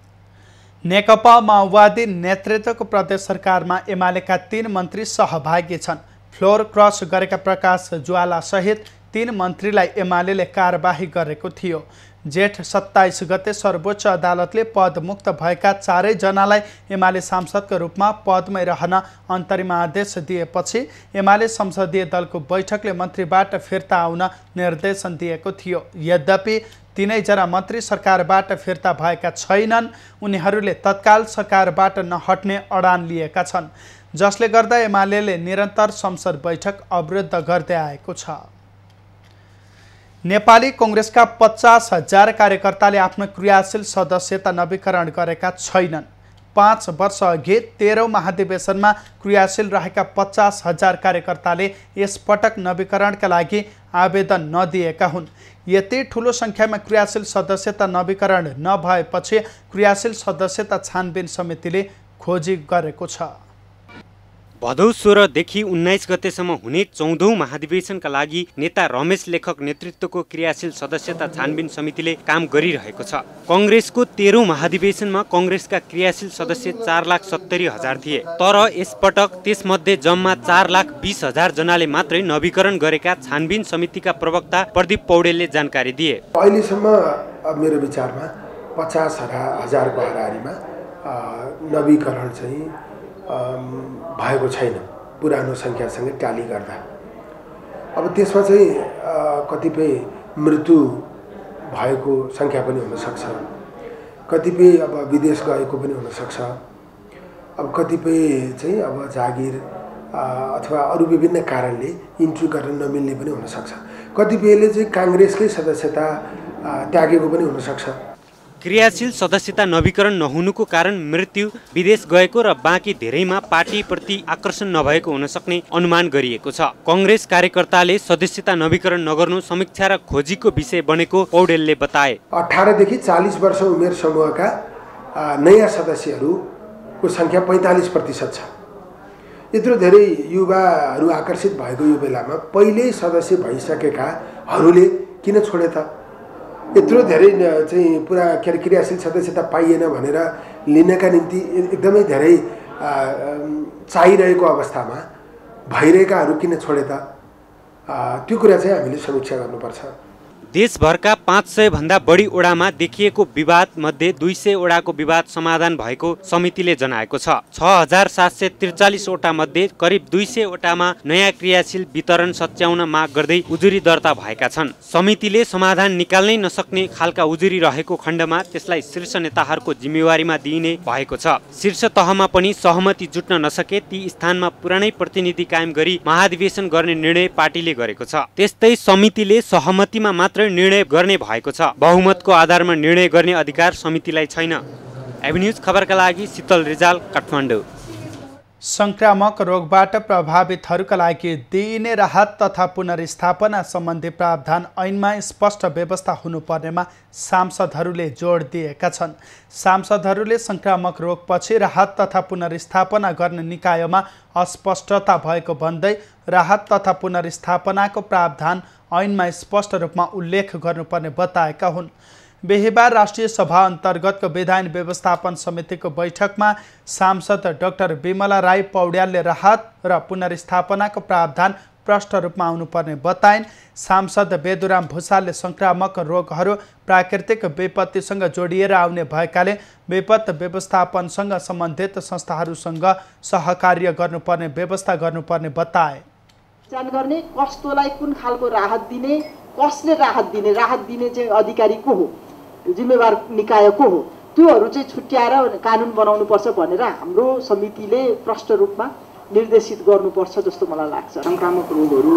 नेकपा माओवादी नेतृत्वको प्रदेश सरकारमा एमालेका 3 मन्त्री सहभागी छन्। फ्लोर क्रस गरेका प्रकाश ज्वाला सहित 3 मन्त्रीलाई एमालेले कारबाही गरेको थियो। जेठ 27 गते सर्वोच्च अदालतले पदमुक्त भएका 4 जनालाई एमाले सांसदको रूपमा पदमै रहन अन्तरिम आदेश दिएपछि एमाले संसदीय दलको बैठकले मन्त्रीबाट फिर्ता आउन निर्देशन दिएको थियो। यद्यपि 3 जना मन्त्री सरकारबाट फिर्ता भएका छैनन्। उनीहरूले तत्काल सरकारबाट नहट्ने अडान लिएका छन्, जसले गर्दा एमालेले निरन्तर संसद बैठक अवरुद्ध गर्दै आएको छ। नेपाली कांग्रेसका 50,000 कार्यकर्ताले आफ्नो क्रियाशील सदस्यता नवीकरण गरेका छैनन्। 5 वर्ष अघि 13औं महाधिवेशनमा क्रियाशील रहेका 50,000 कार्यकर्ताले यसपटक नवीकरणका लागि आवेदन नदिएका हुन्। यति ठूलो संख्यामा क्रियाशील सदस्यता नवीकरण नभएपछि क्रियाशील सदस्यता छानबिन समितिले खोजी गरेको छ। भदौ 16 देखि 19 गतेसम्म हुने 14औं महाधिवेशनका लागि नेता रमेश लेखक नेतृत्वको क्रियाशील सदस्यता छानबिन समितिले काम गरिरहेको छ। कांग्रेसको 13औं महाधिवेशनमा कांग्रेसका क्रियाशील सदस्य 4,70,000 थिए, तर यसपटक त्यसमध्ये जम्मा 4,20,000 जनाले मात्रै नवीकरण गरेका छानबिन समितिका प्रवक्ता प्रदीप पौडेलले जानकारी दिए। अहिलेसम्म मेरो विचारमा 50,000 को हाराहारीमा नवीकरण चाहिँ भएको छैन पुरानो संख्यासँगै ट्याली गर्दा। अब त्यसमा चाहिँ कतिपय मृत्यु भएको संख्या पनि हुन सक्छ, कतिपय अब विदेश गएको पनि हुन सक्छ, अब कतिपय चाहिँ अब जागिर अथवा अरू विभिन्न कारणले इन्ट्री गर्न नमिल्ने पनि हुन सक्छ, कतिपयले चाहिँ कांग्रेसकै सदस्यता त्यागेको पनि हुन सक्छ। क्रियाशील सदस्यता नवीकरण नहुनुको कारण मृत्यु, विदेश गएको र बाँकी धेरैमा पार्टीप्रति आकर्षण नभएको हुन सक्ने अनुमान गरिएको छ। कांग्रेस कार्यकर्ताले सदस्यता नवीकरण नगर्नु समीक्षा र खोजीको विषय बनेको पौडेलले बताए। 18 देखि 40 वर्ष उमेर समूहका नयाँ सदस्यहरूको संख्या 45% छ। यत्रो धेरै युवाहरू आकर्षित भएको यो बेलामा पहिल्यै सदस्य भइसकेकाहरूले किन छोडे त? यत्रो धेरै चाहिँ पुरा क्रियाशील सदस्यता पाइएन भनेर लिनका निम्ति एकदमै धेरै चाहिरहेको अवस्थामा भइरहेकाहरू किन छोडे त? त्यो कुरा चाहिँ हामीले समीक्षा गर्नुपर्छ। देशभरका 500 भन्दा बढी ओडामा देखिएको विवाद मध्ये 200 ओडाको विवाद समाधान भएको समितिले जनाएको छ। 6,743 ओटा मध्ये करिब 200 ओटामा नयाँ क्रियाशील वितरण सच्याउन माग गर्दै उजुरी दर्ता भएका छन्। समितिले समाधान निकाल्नै नसक्ने खालका उजुरी रहेको खण्डमा त्यसलाई शीर्ष नेताहरूको जिम्मेवारीमा दिइने भएको छ। शीर्ष तहमा पनि सहमति जुट्न नसके ती स्थानमा पुरानै प्रतिनिधि कायम गरी महाधिवेशन गर्ने निर्णय पार्टीले गरेको छ। त्यस्तै समितिले सहमतिमा मात्र निर्णय गर्ने भएको छ। बहुमतको आधारमा निर्णय गर्ने अधिकार समितिलाई छैन। एभिन्यूज खबरका लागि शीतल रिजाल, काठमाडौँ। संक्रामक रोगबाट प्रभावितहरूका लागि दिइने राहत तथा पुनर्स्थापना सम्बन्धी प्रावधान ऐनमा स्पष्ट व्यवस्था हुनुपर्नेमा सांसदहरूले जोड दिएका छन्। सांसदहरूले संक्रामक रोगपछि राहत तथा पुनर्स्थापना गर्ने निकायमा अस्पष्टता भएको भन्दै राहत तथा पुनर्स्थापनाको प्रावधान ऐनमा स्पष्ट रूपमा उल्लेख गर्नुपर्ने बताएका हुन्। बिहिबार राष्ट्रिय सभा अन्तर्गतको विधान व्यवस्थापन समितिको बैठकमा सांसद डाक्टर विमला राई पौड्यालले राहत र पुनर्स्थापनाको प्रावधान प्रष्ट रूपमा आउनुपर्ने बताइन्। सांसद बेदुराम भूषालले संक्रामक रोगहरू प्राकृतिक विपत्तिसँग जोडिएर आउने भएकाले विपत्ति व्यवस्थापनसँग सम्बन्धित संस्थाहरूसँग सहकार्य गर्नुपर्ने व्यवस्था गर्नुपर्ने बताए। जान गर्ने कस्तोलाई कुन खालको राहत दिने, कसले राहत दिने चाहिँ अधिकारी को हो, जिम्मेवार निकाय को हो, त्योहरू चाहिँ छुट्याएर कानुन बनाउनुपर्छ भनेर हाम्रो समितिले प्रष्ट रूपमा निर्देशित गर्नुपर्छ जस्तो मलाई लाग्छ। संक्रामक रोगहरू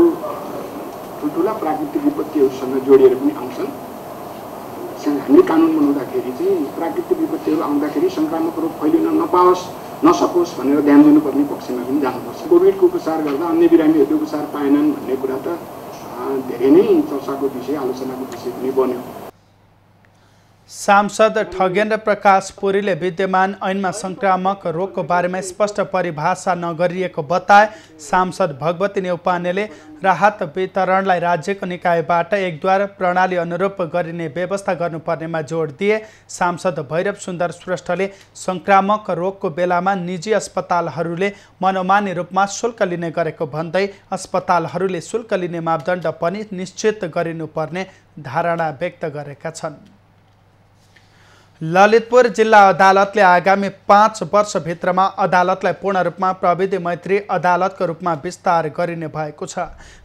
ठुल्ठुला प्राकृतिक विपत्तिहरूसँग जोडिएर पनि आउँछन्। हामीले कानुन बनाउँदाखेरि चाहिँ प्राकृतिक विपत्तिहरू आउँदाखेरि संक्रामक रोग फैलिन नसकोस् भनेर ध्यान दिनुपर्ने पक्षमा पनि जानुपर्छ। कोभिडको उपचार गर्दा अन्य बिरामीहरूले उपचार पाएनन् भन्ने कुरा त धेरै नै चर्चाको विषय, आलोचनाको विषय पनि बन्यो। सांसद ठगेन्द्र प्रकाश पुरीले विद्यमान ऐनमा संक्रामक रोगको बारेमा स्पष्ट परिभाषा नगरिएको बताए। सांसद भगवती नेउपानेले राहत वितरणलाई राज्यको निकायबाट एकद्वार प्रणाली अनुरूप गरिने व्यवस्था गर्नुपर्नेमा जोड दिए। सांसद भैरव सुन्दर श्रेष्ठले संक्रामक रोगको बेलामा निजी अस्पतालहरूले मनोमानी रूपमा शुल्क लिने गरेको भन्दै अस्पतालहरूले शुल्क लिने मापदण्ड पनि निश्चित गरिनुपर्ने धारणा व्यक्त गरेका छन्। ललितपुर जिल्ला अदालतले आगामी 5 वर्षभित्रमा अदालतलाई पूर्ण रूपमा प्रविधि मैत्री अदालतको रूपमा विस्तार गरिने भएको छ।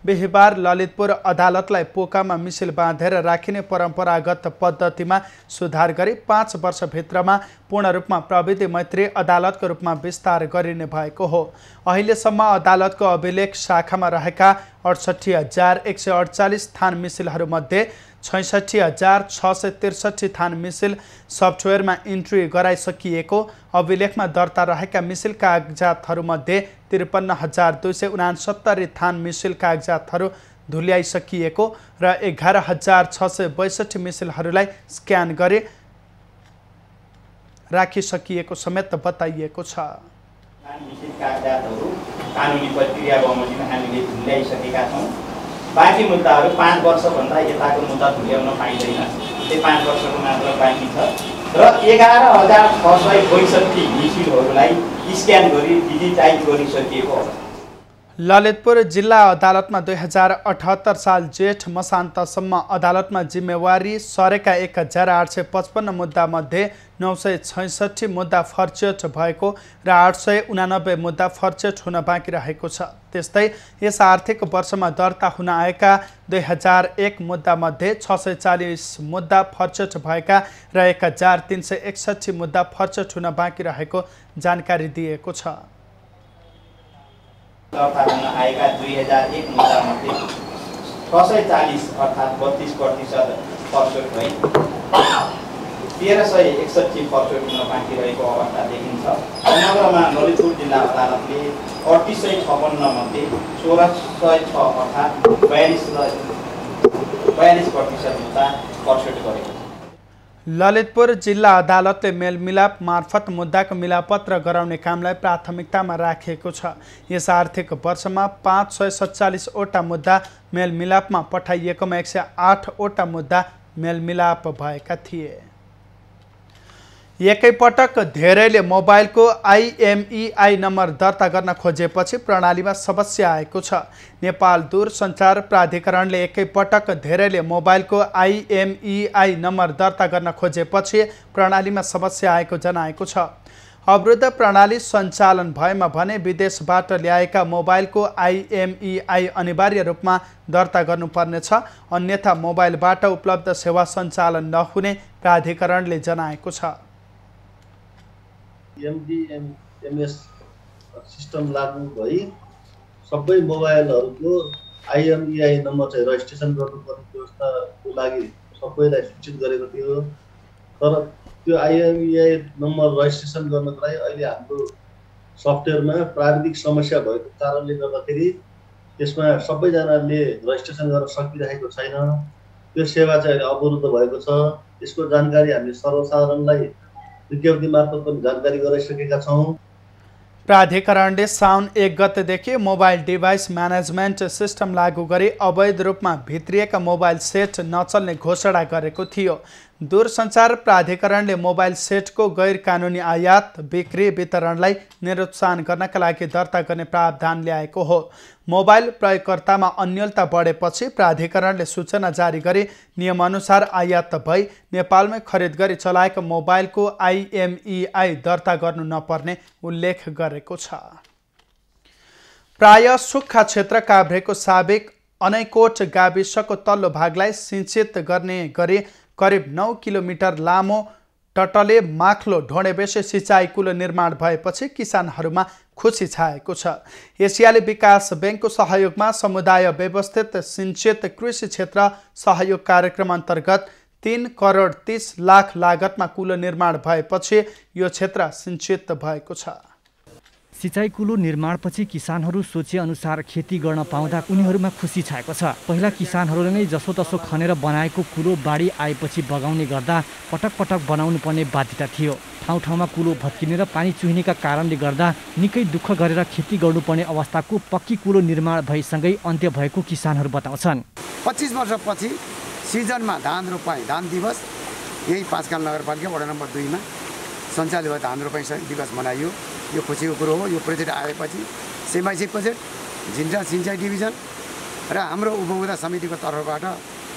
बिहिबार ललितपुर अदालतलाई पोकामा मिसिल बाँधेर राखिने परम्परागत पद्धतिमा सुधार गरी 5 वर्षभित्रमा पूर्ण रूपमा प्रविधि मैत्री अदालतको रूपमा विस्तार गरिने भएको हो। अहिलेसम्म अदालतको अभिलेख शाखामा रहेका 68,148 थान मिसिलहरूमध्ये 66,663 थान मिसिल सफ्टवेयरमा इन्ट्री गराइसकिएको, अभिलेखमा दर्ता रहेका मिसिल कागजातहरूमध्ये 53,269 थान मिसिल कागजातहरू धुल्याइसकिएको र 11,662 मिसिलहरूलाई स्क्यान गरी राखिसकिएको समेत बताइएको छ। मिसिल कागजातहरू कानुनी प्रक्रिया बमोजिम हामीले धुल्याइसकेका छौँ। बाँकी मुद्दाहरू 5 वर्षभन्दा यताको मुद्दा धुल्याउन पाइँदैन, त्यो 5 वर्षको मात्र बाँकी छ र 11,662 मिसिलहरूलाई स्क्यान गरी डिजिटाइज गरिसकिएको। ललितपुर जिल्ला अदालतमा 2078 साल जेठ मसान्तसम्म अदालतमा जिम्मेवारी सरेका 1855 मुद्दामध्ये 966 मुद्दा फर्चेट भएको र 889 मुद्दा फर्चेट हुन बाँकी रहेको छ। त्यस्तै यस आर्थिक वर्षमा दर्ता हुन आएका 2001 मुद्दामध्ये 640 मुद्दा फर्चेट भएका र 1361 मुद्दा फर्चेट हुन बाँकी रहेको जानकारी दिएको छ। दर्ता हुन आएका 2001 मुद्दामध्ये 640 अर्थात् 32% फर्चेट भई 1361 फर्चेट हुन बाँकी रहेको अवस्था देखिन्छ। समग्रमा ललितपुर जिल्ला अदालतले 3856 मध्ये 1606 अर्थात् 42% मुद्दा फर्चेट गरेको छ। ललितपुर जिल्ला अदालतले मेलमिलाप मार्फत मुद्दाको मिलापत्र गराउने कामलाई प्राथमिकतामा राखेको छ। यस आर्थिक वर्षमा 547 वटा मुद्दा मेलमिलापमा पठाइएकोमा 108 वटा मुद्दा मेलमिलाप भएका थिए। एकैपटक धेरैले मोबाइलको IMEI नम्बर दर्ता गर्न खोजेपछि प्रणालीमा समस्या आएको छ। नेपाल दूरसञ्चार प्राधिकरणले एकैपटक धेरैले मोबाइलको IMEI नम्बर दर्ता गर्न खोजेपछि प्रणालीमा समस्या आएको जनाएको छ। अवरुद्ध प्रणाली सञ्चालन भएमा भने विदेशबाट ल्याएका मोबाइलको IMEI अनिवार्य रूपमा दर्ता गर्नुपर्नेछ, अन्यथा मोबाइलबाट उपलब्ध सेवा सञ्चालन नहुने प्राधिकरणले जनाएको छ। MDMS सिस्टम लागू भई सबै मोबाइलहरूको IMEI नम्बर चाहिँ रजिस्ट्रेसन गर्नुपर्ने व्यवस्थाको लागि सबैलाई सूचित गरेको थियो। तर त्यो IMEI नम्बर रजिस्ट्रेसन गर्नको लागि अहिले हाम्रो सफ्टवेयरमा प्राविधिक समस्या भएको कारणले गर्दाखेरि त्यसमा सबैजनाले रजिस्ट्रेसन गर्न सकिरहेको छैन। त्यो सेवा चाहिँ अवरुद्ध भएको छ। यसको जानकारी हामी सर्वसाधारणलाई विज्ञप्ति मार्फत पनि जानकारी गराइसकेका छौँ। प्राधिकरणले साउन 1 गतेदेखि मोबाइल डिभाइस म्यानेजमेन्ट सिस्टम लागू गरी अवैध रूपमा भित्रिएका मोबाइल सेट नचल्ने घोषणा गरेको थियो। दूरसञ्चार प्राधिकरणले मोबाइल सेटको गैर कानुनी आयात, बिक्री, वितरणलाई निरुत्साहन गर्नका लागि दर्ता गर्ने प्रावधान ल्याएको हो। मोबाइल प्रयोगकर्तामा अन्योलता बढेपछि प्राधिकरणले सूचना जारी गरी नियमअनुसार आयात भई नेपालमै खरिद गरी चलाएको मोबाइलको IMEI दर्ता गर्नु नपर्ने उल्लेख गरेको छ। प्राय सुक्खा क्षेत्र काभ्रेको साबिक अनैकोट गाविसको तल्लो भागलाई सिंचित गर्ने गरी करिब 9 किलोमिटर लामो टटले माख्लो ढोडेबेसे सिँचाइ कुलो निर्माण भएपछि किसानहरूमा खुसी छाएको छ। एसियाली विकास बैंकको सहयोगमा समुदाय व्यवस्थित सिंचित कृषि क्षेत्र सहयोग कार्यक्रम अन्तर्गत 3 करोड 30 लाख लागतमा कुलो निर्माण भएपछि यो क्षेत्र सिंचित भएको छ। सिँचाइ कुलो निर्माणपछि किसानहरू सोचे अनुसार खेती गर्न पाउँदा उनीहरूमा खुसी छाएको छ। पहिला किसानहरूले नै जसोतसो खनेर बनाएको कुलो बाढी आएपछि बगाउने गर्दा पटक पटक बनाउनु पर्ने बाध्यता थियो। ठाउँ ठाउँमा कुलो भत्किने र पानी चुहिनेका कारणले गर्दा निकै दुःख गरेर खेती गर्नुपर्ने अवस्थाको पक्की कुलो निर्माण भइसँगै अन्त्य भएको किसानहरू बताउँछन्। 25 वर्षपछि सिजनमा धान रोपाई धान दिवस यही पाँचखाल नगरपालिका वडा नम्बर 2 मा सञ्चालित भयो। धान रोपाई दिवस मनाइयो। यो खुसीको कुरो हो। यो प्रोजेक्ट आएपछि सेमाइसी प्रोजेक्ट झिन्जा सिँचाइ डिभिजन र हाम्रो उपभोक्ता समितिको तर्फबाट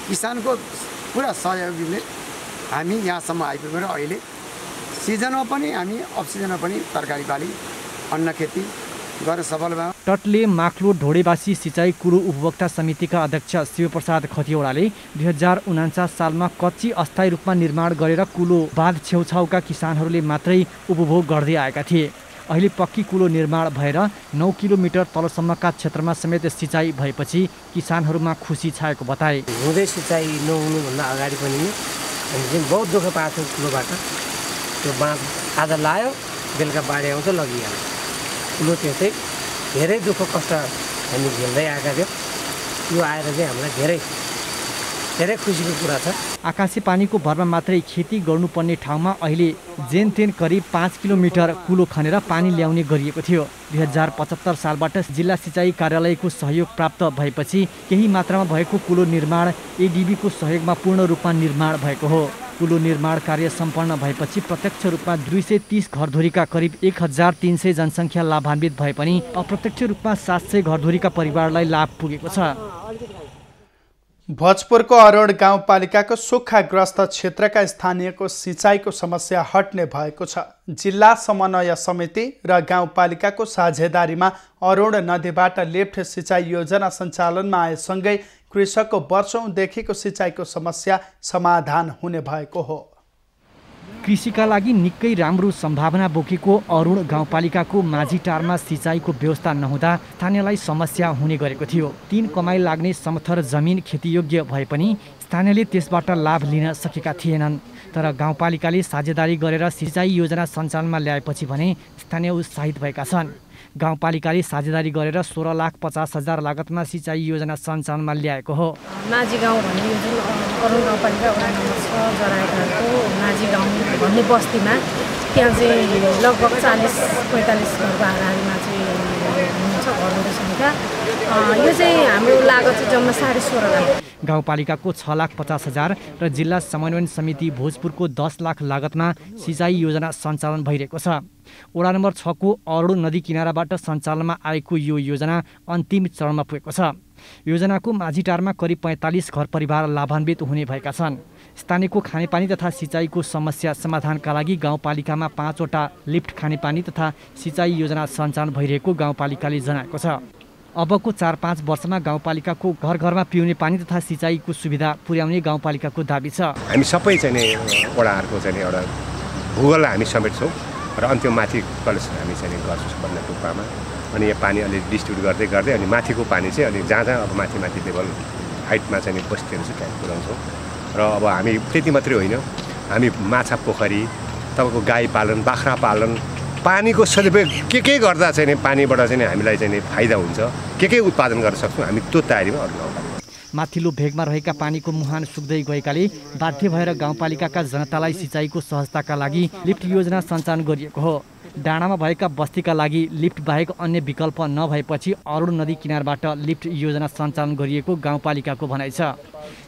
किसानको पुरा सहयोगले हामी यहाँसम्म आइपुगेर अहिले सिजनमा पनि हामी अफ सिजनमा पनि तरकारी बाली अन्न खेती गरेर सफल भयौँ। टटले माक्लो ढोडेवासी सिँचाइ कुलो उपभोक्ता समितिका अध्यक्ष शिवप्रसाद खतिवडाले 2049 सालमा कच्ची अस्थायी रूपमा निर्माण गरेर कुलो बाँध छेउछाउका किसानहरूले मात्रै उपभोग गर्दै आएका थिए। अहिले पक्की कुलो निर्माण भएर 9 किलोमिटर तलसम्मका क्षेत्रमा समेत सिँचाइ भएपछि किसानहरूमा खुसी छाएको बताए। हुँदै सिँचाइ नहुनुभन्दा अगाडि पनि हामी चाहिँ बहुत दुःख पाएको कुलोबाट। त्यो बाँध आज लायो बेलुका बाढी आउँछ लगिहाल्यो। कुलो त्यस्तै धेरै दुःख कष्ट हामी झेल्दै आएका थियौँ। यो आएर चाहिँ हामीलाई धेरै खुसीको कुरा छ। आकाशे पानीको भरमा मात्रै खेती गर्नुपर्ने ठाउँमा अहिले जेनतेन करिब 5 किलोमिटर कुलो खनेर पानी ल्याउने गरिएको थियो। 2075 सालबाट जिल्ला सिँचाइ कार्यालयको सहयोग प्राप्त भएपछि केही मात्रामा भएको कुलो निर्माण एडिबीको सहयोगमा पूर्ण रूपमा निर्माण भएको हो। कुलो निर्माण कार्य सम्पन्न भएपछि प्रत्यक्ष रूपमा 230 घरधुरीका करिब 1300 जनसङ्ख्या लाभान्वित भए पनि अप्रत्यक्ष रूपमा 700 घरधुरीका परिवारलाई लाभ पुगेको छ। भोजपुरको अरोड गाउँपालिकाको सुक्खाग्रस्त क्षेत्रका स्थानीयको सिँचाइको समस्या हट्ने भएको छ। जिल्ला समन्वय समिति र गाउँपालिकाको साझेदारीमा अरोड नदीबाट लिफ्ट सिँचाइ योजना सञ्चालनमा आएसँगै कृषकको वर्षौंदेखिको सिँचाइको समस्या समाधान हुने भएको हो। कृषिका लागि निकै राम्रो सम्भावना बोकेको अरुण गाउँपालिकाको माझीटारमा सिँचाइको व्यवस्था नहुँदा स्थानीयलाई समस्या हुने गरेको थियो। 3 कमाइ लाग्ने समथर जमिन खेतीयोग्य भए पनि स्थानीयले त्यसबाट लाभ लिन सकेका थिएनन्। तर गाउँपालिकाले साझेदारी गरेर सिँचाइ योजना सञ्चालनमा ल्याएपछि भने स्थानीय उत्साहित भएका छन्। गाउँपालिकाले साझेदारी गरेर 16,50,000 लागतमा सिँचाइ योजना सञ्चालनमा ल्याएको हो। माझी गाउँ भन्ने यो जुन अरुण गाउँपालिका वडा नम्बर 6 जरायटारको माझी गाउँ भन्ने बस्तीमा त्यहाँ चाहिँ लगभग 40-45 घरको हाराहारीमा चाहिँ हुनुहुन्छ घरको सङ्ख्या। यो चाहिँ हाम्रो लागत चाहिँ जम्मा 16.5 लाख। गाउँपालिकाको 6,50,000 र जिल्ला समन्वय समिति भोजपुरको 10 लाख लागतमा सिँचाइ योजना सञ्चालन भइरहेको छ। वडा नम्बर 6 को अरुण नदी किनाराबाट सञ्चालनमा आएको यो योजना अन्तिम चरणमा पुगेको छ। योजनाको माझीटारमा करिब 45 घर परिवार लाभान्वित हुने भएका छन्। स्थानीयको खानेपानी तथा सिँचाइको समस्या समाधानका लागि गाउँपालिकामा 5 वटा लिफ्ट खानेपानी तथा सिँचाइ योजना सञ्चालन भइरहेको गाउँपालिकाले जनाएको छ। अबको 4-5 वर्षमा गाउँपालिकाको घर घरमा पिउने पानी तथा सिँचाइको सुविधा पुर्याउने गाउँपालिकाको दाबी छ। हामी सबै चाहिँ वडाहरूको चाहिँ एउटा भूगोललाई हामी समेट्छौँ र अन्त्य माथि कलेक्सन हामी चाहिँ गर्छौँ भन्ने रूपमा। अनि यो पानी अलि डिस्ट्रिब्युट गर्दै गर्दै अनि माथिको पानी चाहिँ अलि जहाँ अब माथि लेभल हाइटमा चाहिँ बस्तीहरू चाहिँ त्यहाँ पुऱ्याउँछौँ। र अब हामी त्यति मात्रै होइन, हामी माछा पोखरी, तपाईँको गाई पालन, बाख्रा पालन, पानीको सदुपयोग के गर्दा चाहिँ पानीबाट चाहिँ हामीलाई चाहिँ फाइदा हुन्छ, के उत्पादन गर्न सक्छौँ, हामी त्यो तयारीमा अगाडि। माथिल्लो भेगमा रहेका पानीको मुहान सुक्दै गएकाले बाध्य भएर गाउँपालिकाका जनतालाई सिँचाइको सहजताका लागि लिफ्ट योजना सञ्चालन गरिएको हो। डाँडामा भएका बस्तीका लागि लिफ्ट बाहेक अन्य विकल्प नभएपछि अरुण नदी किनारबाट लिफ्ट योजना सञ्चालन गरिएको गाउँपालिकाको भनाइ छ।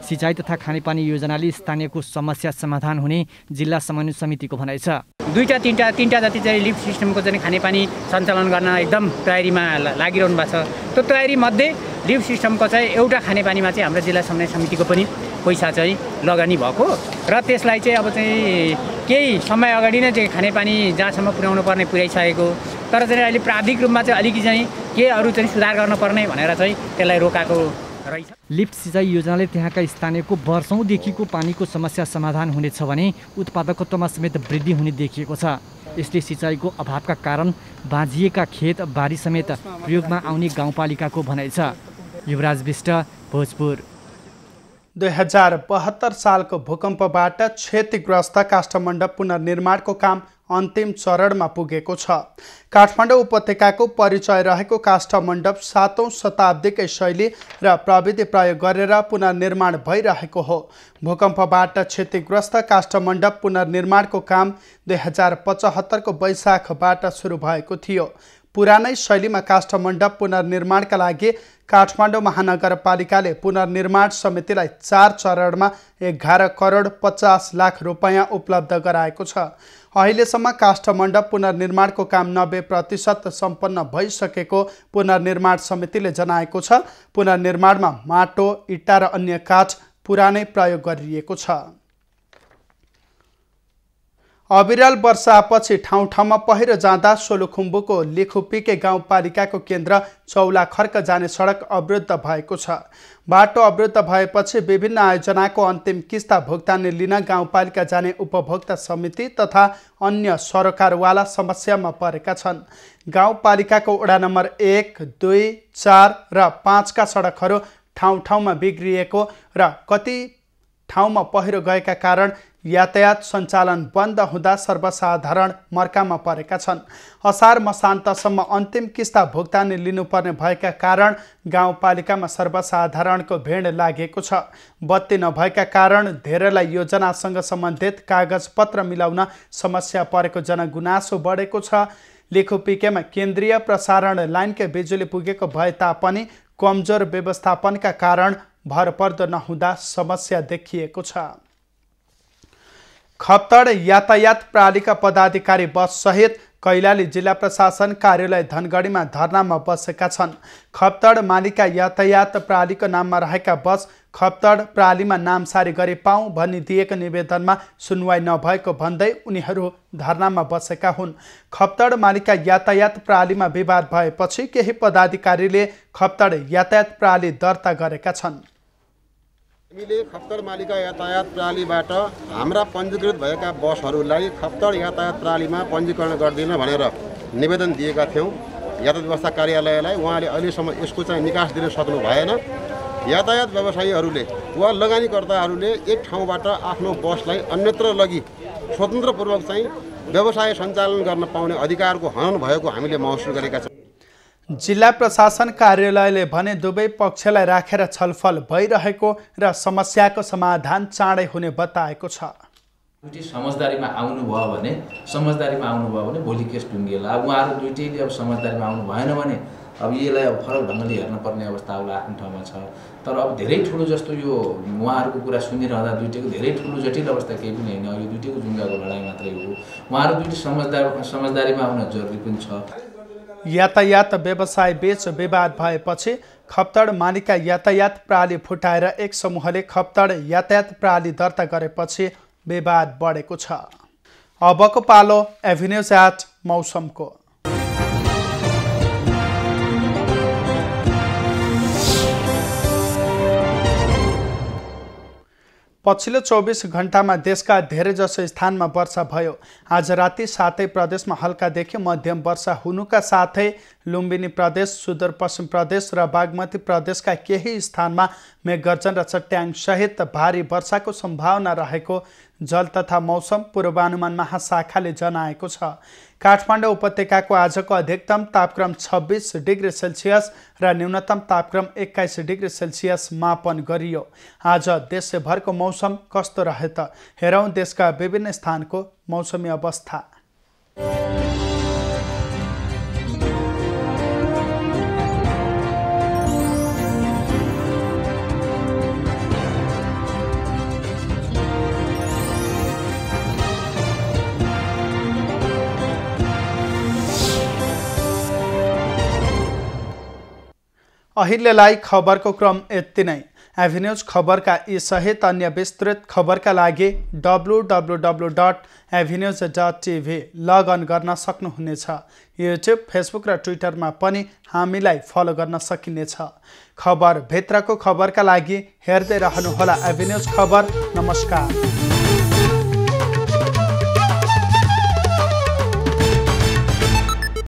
सिँचाइ तथा खानेपानी योजनाले स्थानीयको समस्या समाधान हुने जिल्ला समन्वय समितिको भनाइ छ। 2-3टा जति चाहिँ लिफ्ट सिस्टमको चाहिँ खानेपानी सञ्चालन गर्न एकदम तयारीमा लागिरहनु भएको छ। त्यो तयारी मध्ये लिफ्ट सिस्टमको चाहिँ एउटा खानेपानीमा चाहिँ हाम्रो जिल्ला समन्वय समितिको पनि पैसा चाहिँ लगानी भएको र त्यसलाई चाहिँ अब चाहिँ केही समय अगाडि नै चाहिँ खानेपानी जहाँसम्म पुर्याउनु पर्ने पुर्याइसकेको, तर चाहिँ अहिले प्राविधिक रूपमा चाहिँ अलिकति चाहिँ के अरू चाहिँ सुधार गर्नुपर्ने भनेर चाहिँ त्यसलाई रोकाएको रहेछ। लिफ्ट सिँचाइ योजनाले त्यहाँका स्थानीयको वर्षौंदेखिको पानीको समस्या समाधान हुनेछ भने उत्पादकत्वमा समेत वृद्धि हुने देखिएको छ। यसले सिँचाइको अभावका कारण बाँझिएका खेत बारी समेत प्रयोगमा आउने गाउँपालिकाको भनाइ छ। युवराज विष्ट, भोजपुर। 2072 सालको भूकम्पबाट क्षतिग्रस्त काष्ठमण्डप पुनर्निर्माणको काम अन्तिम चरणमा पुगेको छ। काठमाडौँ उपत्यकाको परिचय रहेको काष्ठमण्डप 7औं शताब्दीकै शैली र प्रविधि प्रयोग गरेर पुनर्निर्माण भइरहेको हो। भूकम्पबाट क्षतिग्रस्त काष्ठमण्डप पुनर्निर्माणको काम 2075 को वैशाखबाट सुरु भएको थियो। पुरानै शैलीमा काष्ठमण्डप पुनर्निर्माणका लागि काठमाडौँ महानगरपालिकाले पुनर्निर्माण समितिलाई 4 चरणमा 11 करोड 50 लाख रुपैयाँ उपलब्ध गराएको छ। अहिलेसम्म काष्ठमण्डप पुनर्निर्माणको काम 90% सम्पन्न भइसकेको पुनर्निर्माण समितिले जनाएको छ। पुनर्निर्माणमा माटो, इट्टा र अन्य काठ पुरानै प्रयोग गरिएको छ। अविरल वर्षापछि ठाउँ ठाउँमा पहिरो जाँदा सोलुखुम्बुको लिखुपिके गाउँपालिकाको केन्द्र चौलाखर्क जाने सडक अवरुद्ध भएको छ। बाटो अवरुद्ध भएपछि विभिन्न आयोजनाको अन्तिम किस्ता भुक्तानी लिन गाउँपालिका जाने उपभोक्ता समिति तथा अन्य सरकारवाला समस्यामा परेका छन्। गाउँपालिकाको वडा नम्बर 1, 2, 4 र 5 का सडकहरू ठाउँ ठाउँमा बिग्रिएको र कति ठाउँमा पहिरो गएका कारण यातायात सञ्चालन बन्द हुँदा सर्वसाधारण मर्कामा परेका छन्। असार मसान्तसम्म अन्तिम किस्ता भुक्तानी लिनुपर्ने भएका कारण गाउँपालिकामा सर्वसाधारणको भिड लागेको छ। बत्ती नभएका कारण धेरैलाई योजनासँग सम्बन्धित कागजपत्र मिलाउन समस्या परेको जनगुनासो बढेको छ। लिखुपिकेमा केन्द्रीय प्रसारण लाइनकै बिजुली पुगेको भए तापनि कमजोर व्यवस्थापनका कारण भरपर्दो नहुँदा समस्या देखिएको छ। खप्तड यातायात प्रणालीका पदाधिकारी बस सहित कैलाली जिल्ला प्रशासन कार्यालय धनगढीमा धरनामा बसेका छन्। खप्तड मालिका यातायात प्रणालीको नाममा रहेका बस खप्तड प्रणालीमा नामसारी गरी पाऊँ भनी दिएको निवेदनमा सुनवाई नभएको भन्दै उनीहरू धरनामा बसेका हुन्। खप्तड मालिका यातायात प्रणालीमा विवाद भएपछि केही पदाधिकारीले खप्तड यातायात प्रणाली दर्ता गरेका छन्। हामीले खप्तड मालिका यातायात प्रणालीबाट हाम्रा पञ्जीकृत भएका बसहरूलाई खप्तड यातायात प्रणालीमा पञ्जीकरण गर्दिन भनेर निवेदन दिएका थियौँ यातायात व्यवस्था कार्यालयलाई। उहाँले अहिलेसम्म यसको चाहिँ निकास दिन सक्नु भएन। यातायात व्यवसायीहरूले वा लगानीकर्ताहरूले एक ठाउँबाट आफ्नो बसलाई अन्यत्र लगी स्वतन्त्रपूर्वक चाहिँ व्यवसाय सञ्चालन गर्न पाउने अधिकारको हनन भएको हामीले महसुस गरेका छौँ। जिल्ला प्रशासन कार्यालयले भने दुवै पक्षलाई राखेर छलफल भइरहेको र समस्याको समाधान चाँडै हुने बताएको छ। दुईटै समझदारीमा आउनुभयो भने भोलि केस टुङ्गिएला। अब उहाँहरू दुईटैले अब समझदारीमा आउनु भएन भने अब यसलाई अब फरक ढङ्गले हेर्न पर्ने अवस्था होला आफ्नो ठाउँमा छ। तर अब धेरै ठुलो जस्तो यो उहाँहरूको कुरा सुनिरहँदा दुईटैको धेरै ठुलो जटिल अवस्था केही पनि होइन। यो दुईटैको जुङ्गाको लडाइँ मात्रै हो। उहाँहरू दुईटै समझदारीमा आउन जरुरी पनि छ। यातायात व्यवसाय बीच विवाद भएपछि खप्तड मालिका यातायात प्रणाली फुटाएर एक समूहले खप्तड यातायात प्रणाली दर्ता गरेपछि विवाद बढेको छ। अबको पालो एभिन्यूज एट मौसमको। पछिल्लो 24 घण्टामा देशका धेरैजसो स्थानमा वर्षा भयो। आज राति सातै प्रदेशमा हल्कादेखि मध्यम वर्षा हुनुका साथै लुम्बिनी प्रदेश, सुदूरपश्चिम प्रदेश र बागमती प्रदेशका केही स्थानमा मेघगर्जन र चट्याङ सहित भारी वर्षाको सम्भावना रहेको जल तथा मौसम पूर्वानुमान महाशाखाले जनाएको छ। काठमाडौँ उपत्यकाको आजको अधिकतम तापक्रम 26 डिग्री सेल्सियस र न्यूनतम तापक्रम 21 डिग्री सेल्सियस मापन गरियो। आज देशभरको मौसम कस्तो रहे त हेरौँ देशका विभिन्न स्थानको मौसमी अवस्था। अहिलेलाई खबरको क्रम यति नै। एभिन्यूज खबरका यी सहित अन्य विस्तृत खबरका लागि www.avenews.tv लगअन गर्न सक्नुहुनेछ। युट्युब, फेसबुक र ट्विटरमा पनि हामीलाई फलो गर्न सकिनेछ। खबर भित्रको खबरका लागि हेर्दै रहनुहोला एभिन्यूज खबर। नमस्कार।